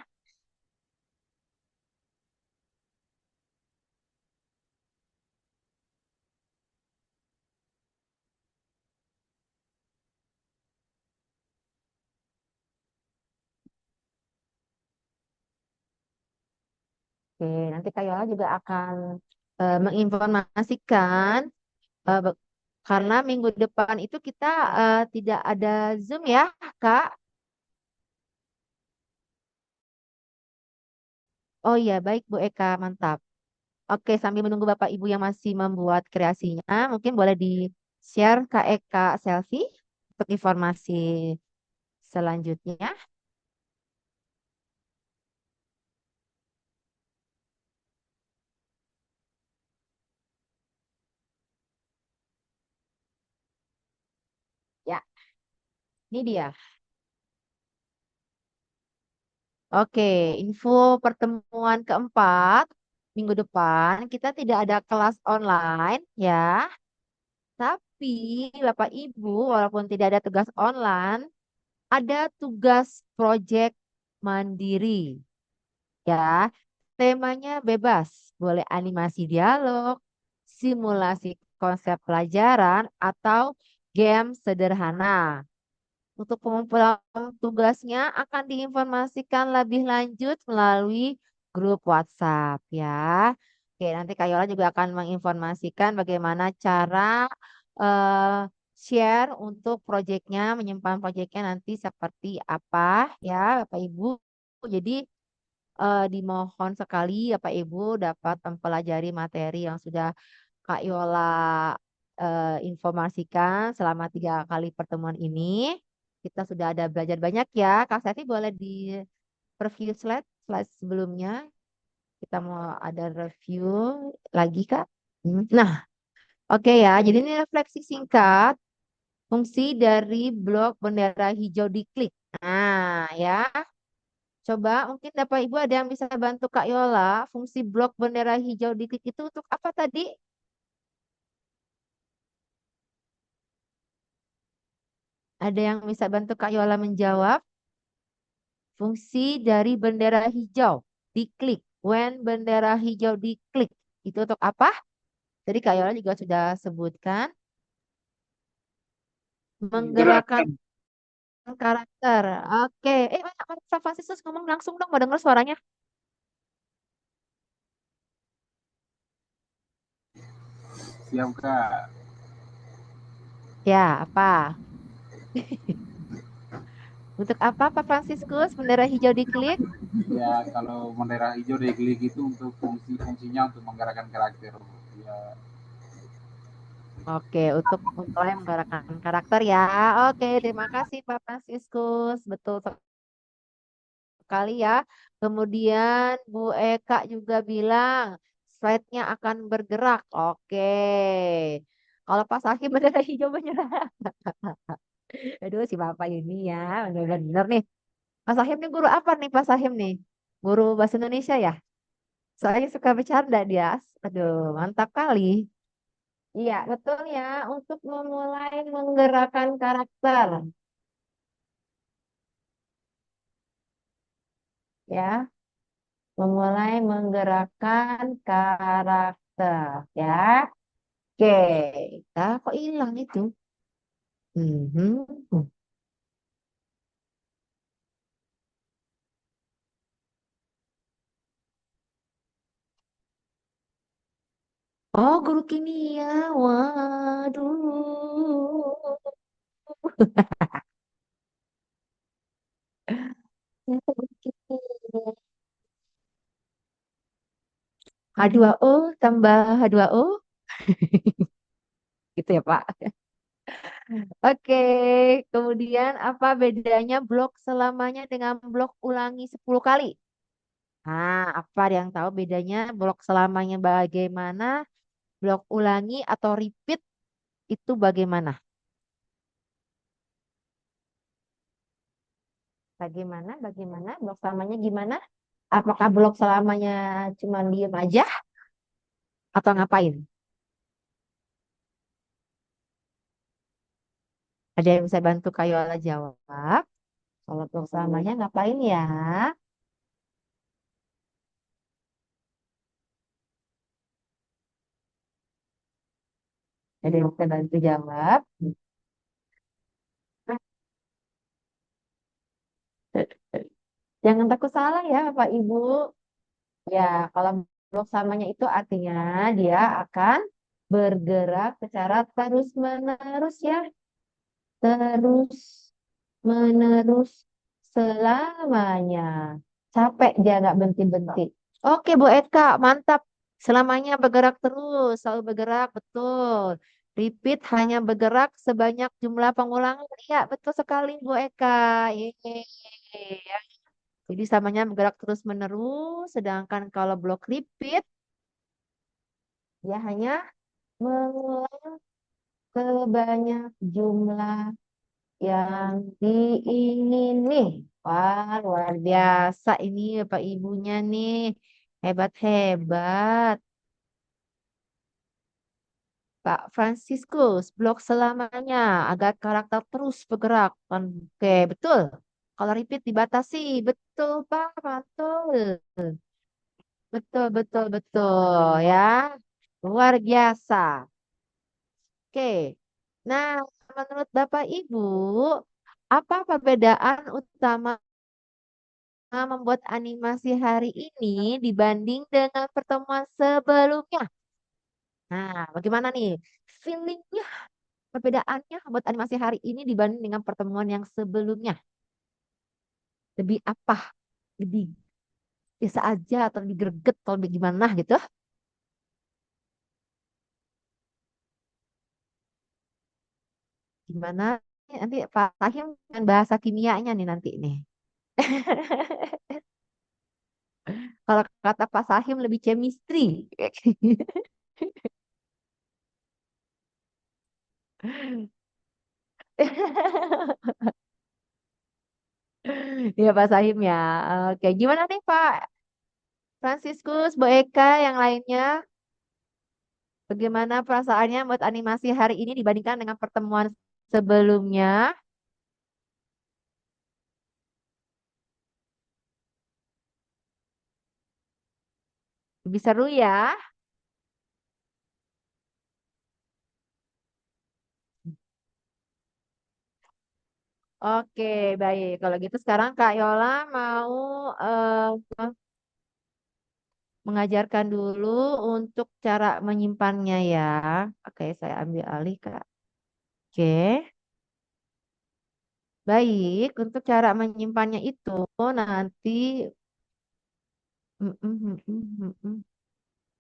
Oke, nanti Kak Yola juga akan menginformasikan eh, be- karena minggu depan itu kita tidak ada Zoom ya, Kak. Oh iya, baik Bu Eka, mantap. Oke, sambil menunggu Bapak Ibu yang masih membuat kreasinya, mungkin boleh di-share Kak Eka Selfie untuk informasi selanjutnya. Ya, ini dia. Oke, info pertemuan keempat minggu depan kita tidak ada kelas online ya, tapi Bapak Ibu walaupun tidak ada tugas online, ada tugas project mandiri ya. Temanya bebas, boleh animasi dialog, simulasi konsep pelajaran, atau game sederhana. Untuk pengumpulan tugasnya akan diinformasikan lebih lanjut melalui grup WhatsApp ya. Oke, nanti Kak Yola juga akan menginformasikan bagaimana cara eh, share untuk proyeknya, menyimpan proyeknya nanti seperti apa ya Bapak Ibu. Jadi dimohon sekali Bapak Ibu dapat mempelajari materi yang sudah Kak Yola informasikan selama 3 kali pertemuan ini. Kita sudah ada belajar banyak ya. Kak Sefi boleh di preview slide sebelumnya. Kita mau ada review lagi Kak. Nah, oke ya. Jadi ini refleksi singkat fungsi dari blok bendera hijau diklik. Nah, ya. Coba mungkin Bapak Ibu ada yang bisa bantu Kak Yola. Fungsi blok bendera hijau diklik itu untuk apa tadi? Ada yang bisa bantu Kak Yola menjawab? Fungsi dari bendera hijau diklik. When bendera hijau diklik. Itu untuk apa? Tadi Kak Yola juga sudah sebutkan. Menggerakkan menggerakkan. karakter. Oke. Pak Franciscus ngomong langsung dong. Mau dengar suaranya? Siap Kak. Ya, apa? Untuk apa Pak Franciscus? Bendera hijau diklik? Ya kalau bendera hijau di klik itu untuk fungsinya untuk menggerakkan karakter. Ya, Oke, untuk mulai menggerakkan karakter ya. Oke, terima kasih Pak Franciscus. Betul sekali ya. Kemudian Bu Eka juga bilang slide-nya akan bergerak. Oke. Kalau Pak Saki bendera hijau menyerah. Aduh, si Bapak ini ya. Bener-bener nih. Pak Sahim nih guru apa nih Pak Sahim nih? Guru bahasa Indonesia ya? Soalnya suka bercanda dia. Aduh, mantap kali. Iya, betul ya. Untuk memulai menggerakkan karakter. Ya, memulai menggerakkan karakter. Ya, oke. Nah, kok hilang itu? Mhm. Oh, guru kimia. Waduh. Ternyata guru kimia. H2O tambah H2O. Gitu ya, Pak. Oke, kemudian apa bedanya blok selamanya dengan blok ulangi 10 kali? Nah, apa ada yang tahu bedanya blok selamanya bagaimana, blok ulangi atau repeat itu bagaimana? Bagaimana? Blok selamanya gimana? Apakah blok selamanya cuma diem aja atau ngapain? Ada yang bisa bantu Kayola jawab? Kalau blok selamanya ngapain ya? Ada yang bisa bantu jawab? Jangan takut salah ya, Bapak Ibu. Ya, kalau blok samanya itu artinya dia akan bergerak secara terus-menerus ya. Terus menerus selamanya. Capek dia nggak berhenti-berhenti. Oke, Bu Eka, mantap. Selamanya bergerak terus, selalu bergerak, betul. Repeat hanya bergerak sebanyak jumlah pengulangan. Iya, betul sekali, Bu Eka. Yeay. Jadi samanya bergerak terus-menerus, sedangkan kalau blok repeat, dia hanya mengulang sebanyak jumlah yang diingini. Wah, luar biasa ini Bapak Ibunya nih. Hebat-hebat. Pak Franciscus, blok selamanya agar karakter terus bergerak. Oke, betul. Kalau repeat dibatasi, betul Pak, mantul. Betul ya. Luar biasa. Oke. Nah, menurut Bapak Ibu, apa perbedaan utama membuat animasi hari ini dibanding dengan pertemuan sebelumnya? Nah, bagaimana nih? Feelingnya, perbedaannya membuat animasi hari ini dibanding dengan pertemuan yang sebelumnya? Lebih apa? Lebih biasa aja atau lebih greget atau lebih gimana gitu? Gimana? Nanti Pak Tahim dengan bahasa kimianya nih nanti nih. Kalau kata Pak Sahim lebih chemistry. Iya Pak Sahim ya. Oke, gimana nih Pak Franciscus, Bu Eka, yang lainnya? Bagaimana perasaannya buat animasi hari ini dibandingkan dengan pertemuan sebelumnya? Lebih seru ya? Oke, baik. Kalau gitu sekarang Kak Yola mau mengajarkan dulu untuk cara menyimpannya ya. Oke, saya ambil alih Kak. Oke. Baik, untuk cara menyimpannya itu nanti mm, mm, mm, mm, mm, mm.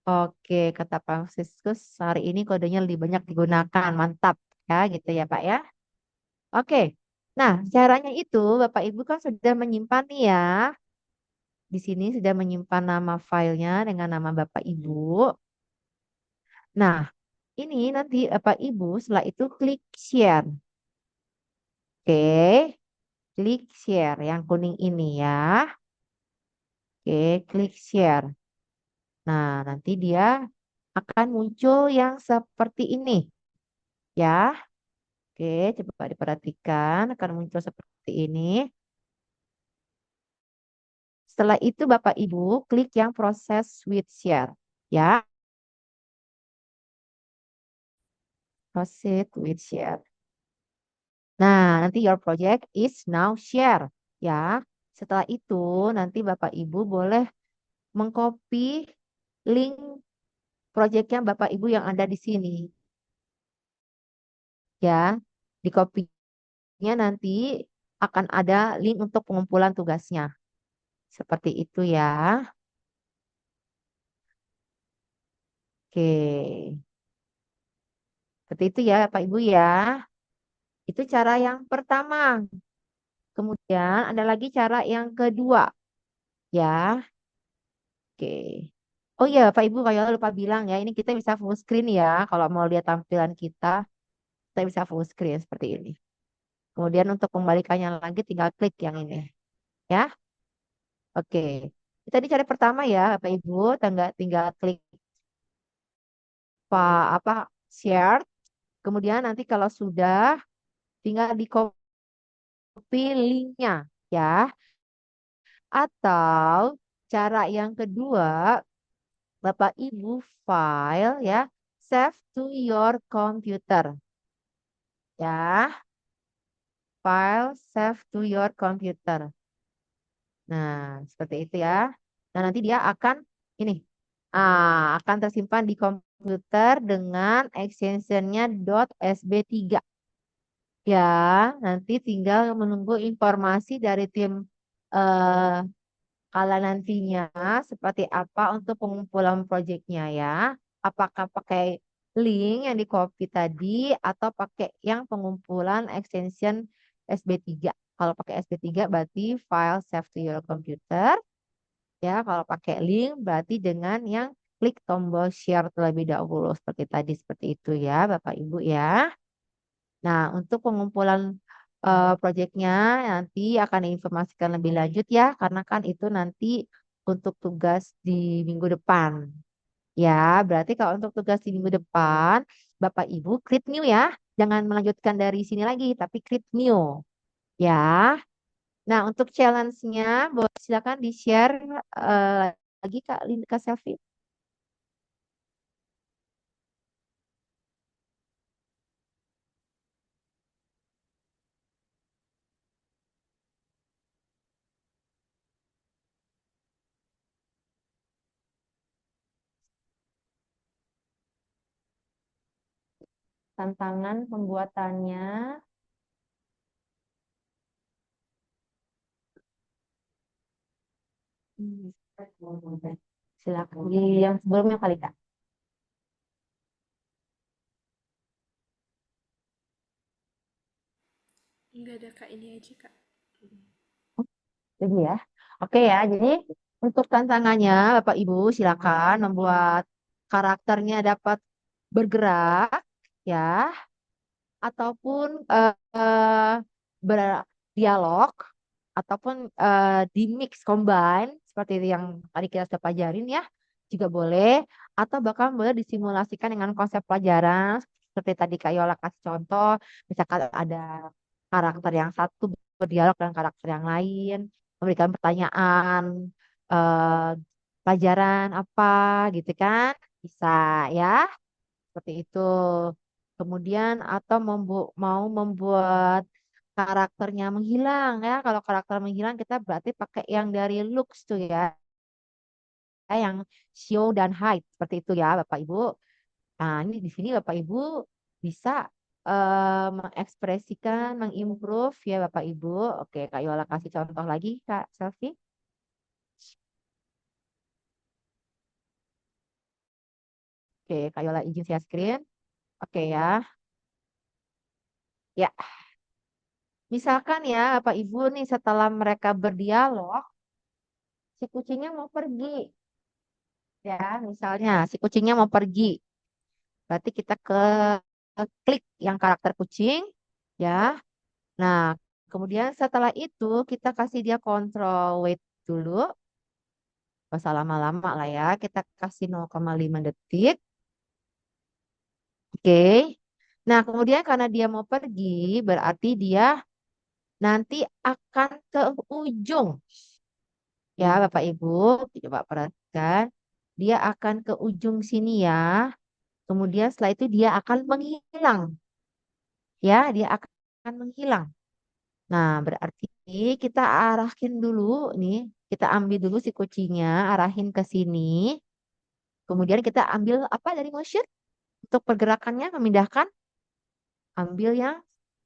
Oke, kata Pak Siskus hari ini kodenya lebih banyak digunakan. Mantap ya, gitu ya, Pak ya. Oke. Nah, caranya itu Bapak Ibu kan sudah menyimpan nih ya. Di sini sudah menyimpan nama filenya dengan nama Bapak Ibu. Nah, ini nanti Bapak Ibu setelah itu klik share. Oke, klik share yang kuning ini ya. Oke, klik share. Nah, nanti dia akan muncul yang seperti ini ya. Oke, coba diperhatikan akan muncul seperti ini. Setelah itu Bapak Ibu klik yang proses with share ya. Proceed with share. Nah, nanti your project is now share ya. Setelah itu nanti Bapak Ibu boleh mengcopy link proyeknya Bapak Ibu yang ada di sini. Ya, di kopinya nanti akan ada link untuk pengumpulan tugasnya. Seperti itu ya. Oke. Seperti itu ya Pak Ibu ya. Itu cara yang pertama. Kemudian ada lagi cara yang kedua ya. Oke. Oh iya Pak Ibu kayak lupa bilang ya, ini kita bisa full screen ya. Kalau mau lihat tampilan kita bisa full screen seperti ini. Kemudian untuk kembalikannya lagi tinggal klik yang ini ya. Oke. Tadi cara pertama ya Bapak Ibu, tinggal klik apa share. Kemudian nanti kalau sudah tinggal di copy linknya ya. Atau cara yang kedua, Bapak Ibu file ya, save to your computer. Ya, file save to your computer. Nah, seperti itu ya. Nah, nanti dia akan ini akan tersimpan di komputer dengan extensionnya .sb3. Ya, nanti tinggal menunggu informasi dari tim eh, kalau nantinya seperti apa untuk pengumpulan proyeknya ya. Apakah pakai link yang di copy tadi atau pakai yang pengumpulan extension SB3. Kalau pakai SB3 berarti file save to your computer. Ya, kalau pakai link berarti dengan yang klik tombol share terlebih dahulu seperti tadi seperti itu ya, Bapak Ibu ya. Nah, untuk pengumpulan proyeknya nanti akan diinformasikan lebih lanjut ya, karena kan itu nanti untuk tugas di minggu depan. Ya, berarti kalau untuk tugas di minggu depan, Bapak Ibu create new ya. Jangan melanjutkan dari sini lagi, tapi create new. Ya. Nah, untuk challenge-nya, boleh silakan di-share lagi Kak Linda Selfie. Tantangan pembuatannya. Hmm, silakan di yang sebelumnya kali Kak. Enggak ada Kak, ini aja Kak. Jadi ya. Oke ya, jadi untuk tantangannya Bapak Ibu silakan membuat karakternya dapat bergerak ya ataupun berdialog ataupun di mix combine seperti yang tadi kita sudah pelajarin ya juga boleh atau bahkan boleh disimulasikan dengan konsep pelajaran seperti tadi Kak Yola kasih contoh misalkan ada karakter yang satu berdialog dengan karakter yang lain memberikan pertanyaan eh, pelajaran apa gitu kan bisa ya seperti itu. Kemudian atau mau membuat karakternya menghilang ya. Kalau karakter menghilang kita berarti pakai yang dari looks tuh ya, yang show dan hide seperti itu ya Bapak Ibu. Nah, ini di sini Bapak Ibu bisa mengekspresikan, mengimprove ya Bapak Ibu. Oke, Kak Yola kasih contoh lagi Kak Selfie. Oke, Kak Yola izin share screen. Oke ya. Ya, misalkan ya Bapak Ibu nih setelah mereka berdialog, si kucingnya mau pergi. Ya, misalnya si kucingnya mau pergi. Berarti kita ke klik yang karakter kucing. Ya, nah kemudian setelah itu kita kasih dia control wait dulu. Gak usah lama-lama lah ya. Kita kasih 0,5 detik. Oke. Nah, kemudian karena dia mau pergi, berarti dia nanti akan ke ujung. Ya, Bapak Ibu, coba perhatikan. Dia akan ke ujung sini ya. Kemudian setelah itu dia akan menghilang. Ya, dia akan menghilang. Nah, berarti kita arahin dulu nih. Kita ambil dulu si kucingnya, arahin ke sini. Kemudian kita ambil apa dari motion? Untuk pergerakannya memindahkan, ambil yang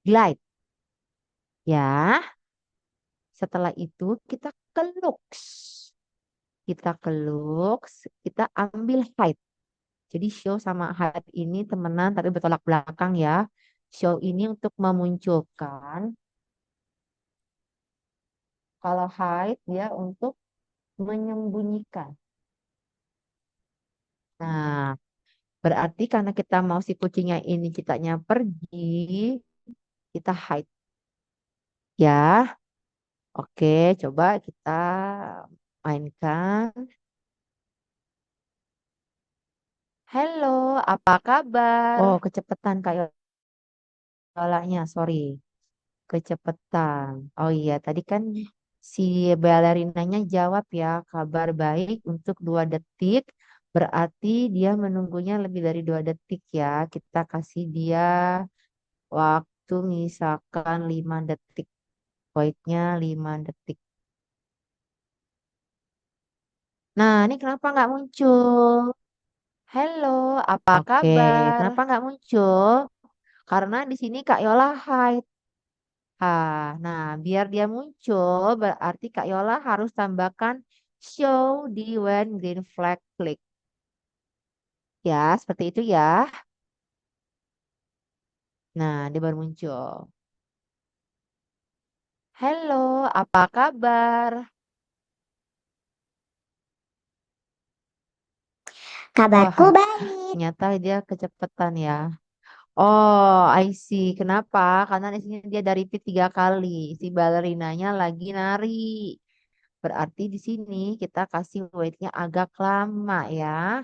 glide. Ya, setelah itu kita ke looks. Kita ke looks, kita ambil height. Jadi show sama height ini temenan tapi bertolak belakang ya. Show ini untuk memunculkan, kalau height dia untuk menyembunyikan. Nah, berarti karena kita mau si kucingnya ini kitanya pergi, kita hide. Ya, oke, coba kita mainkan. Halo, apa kabar? Oh, kecepatan Kak Yolanya, sorry. Kecepatan. Oh iya, tadi kan si balerinanya jawab ya, kabar baik untuk 2 detik. Berarti dia menunggunya lebih dari 2 detik ya. Kita kasih dia waktu misalkan 5 detik. Voidnya 5 detik. Nah, ini kenapa nggak muncul? Halo, apa kabar? Kenapa nggak muncul? Karena di sini Kak Yola hide. Nah, biar dia muncul, berarti Kak Yola harus tambahkan show di when green flag click. Ya, seperti itu ya. Nah, dia baru muncul. Halo, apa kabar? Kabarku Wah, baik. ternyata dia kecepatan ya. Oh, I see. Kenapa? Karena di sini dia dari repeat 3 kali. Si balerinanya lagi nari. Berarti di sini kita kasih wait-nya agak lama ya.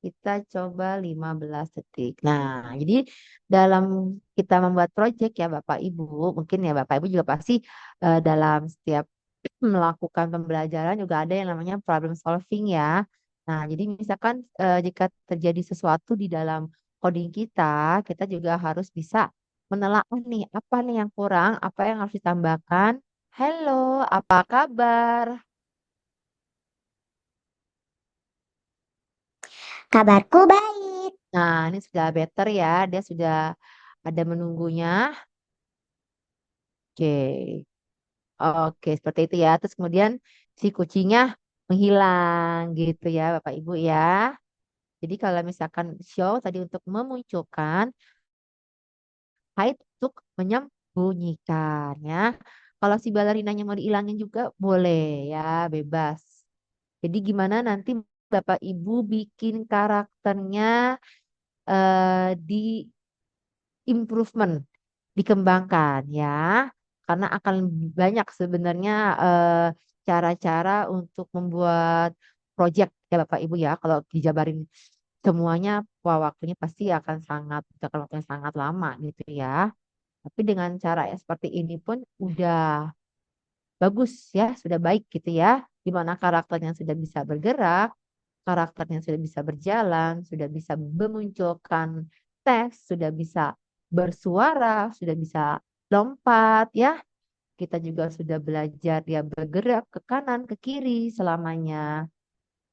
Kita coba 15 detik. Nah, jadi dalam kita membuat project ya Bapak Ibu, mungkin ya Bapak Ibu juga pasti dalam setiap melakukan pembelajaran juga ada yang namanya problem solving ya. Nah, jadi misalkan jika terjadi sesuatu di dalam coding kita, kita juga harus bisa menelaah nih apa nih yang kurang, apa yang harus ditambahkan. Halo, apa kabar? Kabarku baik. Nah, ini sudah better ya, dia sudah ada menunggunya. Oke. Oke, seperti itu ya. Terus kemudian si kucingnya menghilang gitu ya, Bapak Ibu ya. Jadi kalau misalkan show tadi untuk memunculkan, hide untuk menyembunyikan ya. Kalau si balerinanya mau dihilangin juga boleh ya, bebas. Jadi gimana nanti Bapak Ibu bikin karakternya di improvement, dikembangkan ya. Karena akan banyak sebenarnya cara-cara untuk membuat project ya Bapak Ibu ya. Kalau dijabarin semuanya, wah waktunya pasti akan sangat, akan waktunya sangat lama gitu ya. Tapi dengan cara yang seperti ini pun udah bagus ya, sudah baik gitu ya. Di mana karakternya sudah bisa bergerak, karakternya sudah bisa berjalan, sudah bisa memunculkan teks, sudah bisa bersuara, sudah bisa lompat ya. Kita juga sudah belajar dia bergerak ke kanan, ke kiri selamanya.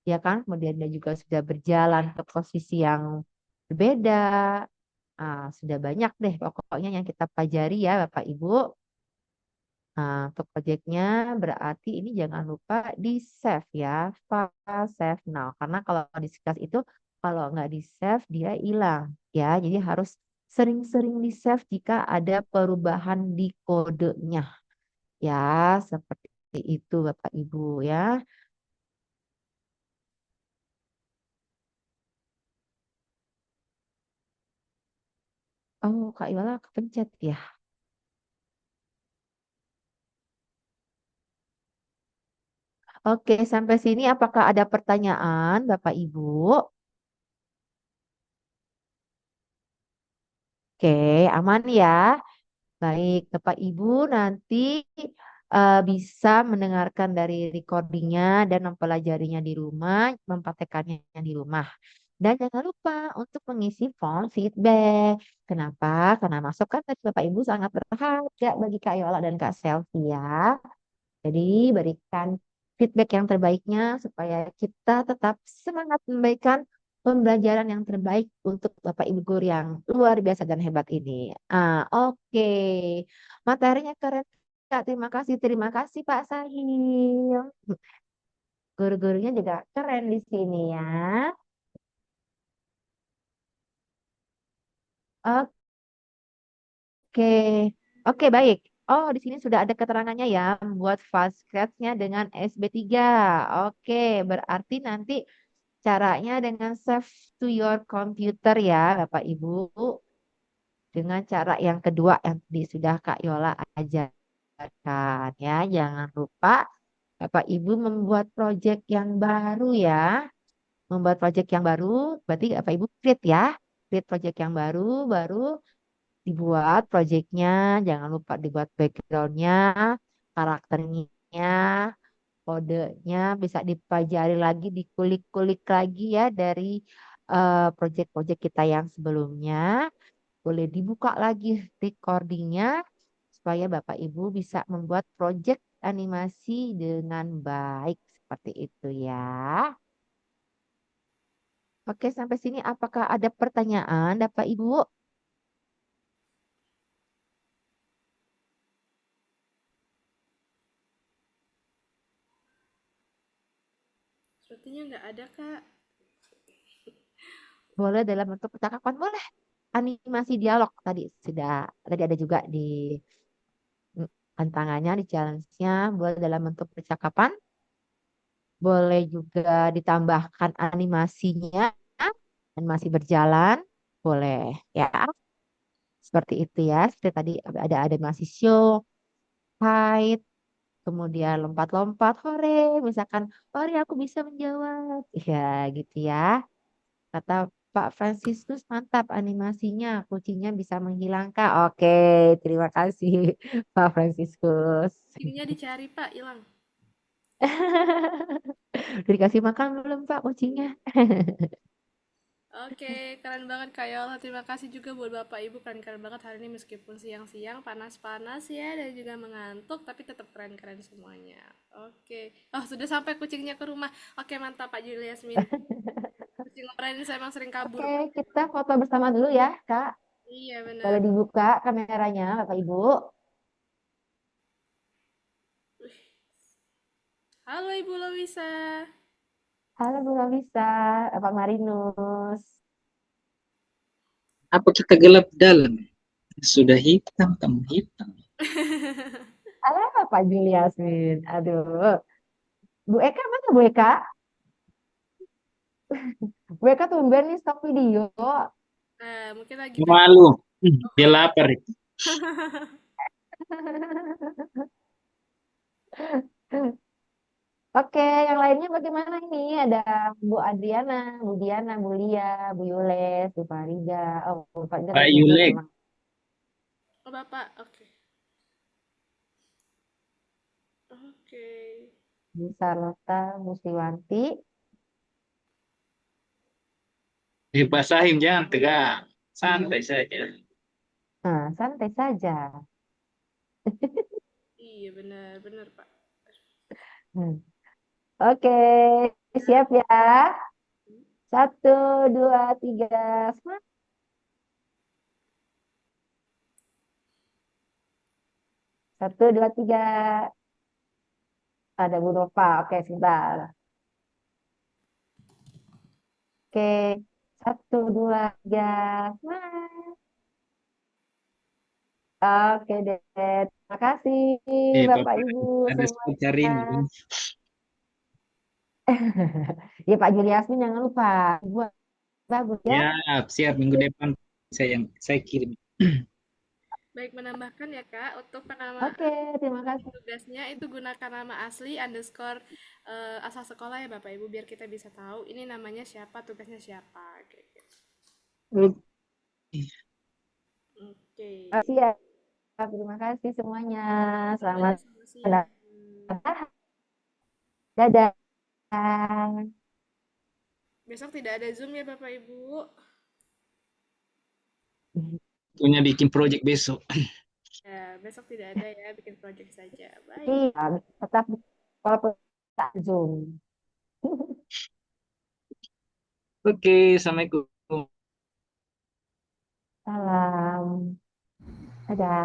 Ya kan? Kemudian dia juga sudah berjalan ke posisi yang berbeda. Sudah banyak deh pokoknya yang kita pelajari ya Bapak Ibu. Nah, untuk proyeknya berarti ini jangan lupa di save ya, file save now. Karena kalau di save itu kalau nggak di save dia hilang ya. Jadi harus sering-sering di save jika ada perubahan di kodenya. Ya, seperti itu Bapak Ibu ya. Oh, Kak Iwala kepencet ya. Oke, sampai sini apakah ada pertanyaan Bapak Ibu? Oke, aman ya. Baik, Bapak Ibu nanti bisa mendengarkan dari recordingnya dan mempelajarinya di rumah, mempraktekannya di rumah. Dan jangan lupa untuk mengisi form feedback. Kenapa? Karena masukan dari Bapak Ibu sangat berharga bagi Kak Yola dan Kak Selvi ya. Jadi berikan feedback yang terbaiknya supaya kita tetap semangat memberikan pembelajaran yang terbaik untuk Bapak Ibu guru yang luar biasa dan hebat ini. Oke. Materinya keren, Kak. Terima kasih Pak Sahil. Guru-gurunya juga keren di sini ya. Oke, oke baik. Oh, di sini sudah ada keterangannya ya, buat fast scratch-nya dengan SB3. Oke, berarti nanti caranya dengan save to your computer ya, Bapak Ibu. Dengan cara yang kedua yang tadi sudah Kak Yola ajarkan ya. Jangan lupa Bapak Ibu membuat project yang baru ya. Membuat project yang baru, berarti Bapak Ibu create ya. Create project yang baru dibuat projectnya, jangan lupa dibuat backgroundnya, karakternya, kodenya, bisa dipelajari lagi, dikulik-kulik lagi ya dari project-project kita yang sebelumnya. Boleh dibuka lagi recordingnya supaya Bapak Ibu bisa membuat project animasi dengan baik seperti itu ya. Oke, sampai sini apakah ada pertanyaan, Bapak Ibu? Sepertinya nggak ada, Kak. Boleh dalam bentuk percakapan, boleh. Animasi dialog tadi ada juga di tantangannya, di challenge-nya, boleh dalam bentuk percakapan, boleh juga ditambahkan animasinya, animasi berjalan, boleh ya. Seperti itu ya. Seperti tadi ada animasi show, hide, kemudian lompat-lompat, hore, misalkan, hore aku bisa menjawab. Ya, gitu ya. Kata Pak Franciscus, mantap animasinya, kucingnya bisa menghilang, Kak. Oke, terima kasih Pak Franciscus. Kucingnya dicari, Pak, hilang. Udah dikasih makan belum Pak kucingnya? Oke, keren banget Kak Yola. Terima kasih juga buat Bapak Ibu. Keren-keren banget hari ini meskipun siang-siang, panas-panas ya, dan juga mengantuk, tapi tetap keren-keren semuanya. Oke. Oh, sudah sampai kucingnya ke rumah. Oke, mantap Pak Juli Yasmin. Kucing orang ini saya emang sering kabur. Oke, kita foto bersama dulu ya, Kak. Iya, benar. Boleh dibuka kameranya, Bapak Ibu. Halo Ibu Loisa. Halo Bu Lavisa, Pak Marinus. Apa kita gelap dalam? Sudah hitam, tambah hitam. Halo Pak Juliasmin. Aduh. Bu Eka mana Bu Eka? Bu Eka tumben nih stop video. Mungkin lagi pengen. Malu. Dia lapar itu. Oke, yang lainnya bagaimana ini? Ada Bu Adriana, Bu Diana, Bu Lia, Bu Yules, Bu Farida. Oh, Bu Farida Pak tadi tidur Yulek. memang. Oh, Bapak. Oke. Oke. Bu Sarota, Bu Siwanti. Dibasahin jangan tegang. Santai saja. Nah, santai saja. Iya, benar, benar Pak. Hmm. Oke, siap ya. Satu, dua, tiga. Semangat. Satu, dua, tiga. Ada Bu Nova. Oke, sebentar. Oke, satu, dua, tiga. Semangat. Oke deh. Terima kasih Bapak Bapak Ibu ada semuanya. seputar ini. Ya Pak Juliasmin jangan lupa buat bagus ya. Ya, siap minggu depan saya kirim. Baik, menambahkan ya Kak, untuk nama Oke, terima kasih. tugasnya itu gunakan nama asli underscore asal sekolah ya Bapak Ibu biar kita bisa tahu ini namanya siapa, tugasnya siapa kayak gitu. Oke. Siap. Terima kasih semuanya. Semuanya Selamat selamat siang. datang. Dadah. Besok tidak ada Zoom ya Bapak Ibu. Iya, Punya bikin project besok. Ya, besok tidak ada ya, bikin project saja. Baik. tetap walaupun tak Zoom. Oke, Assalamualaikum. Salam. Dadah.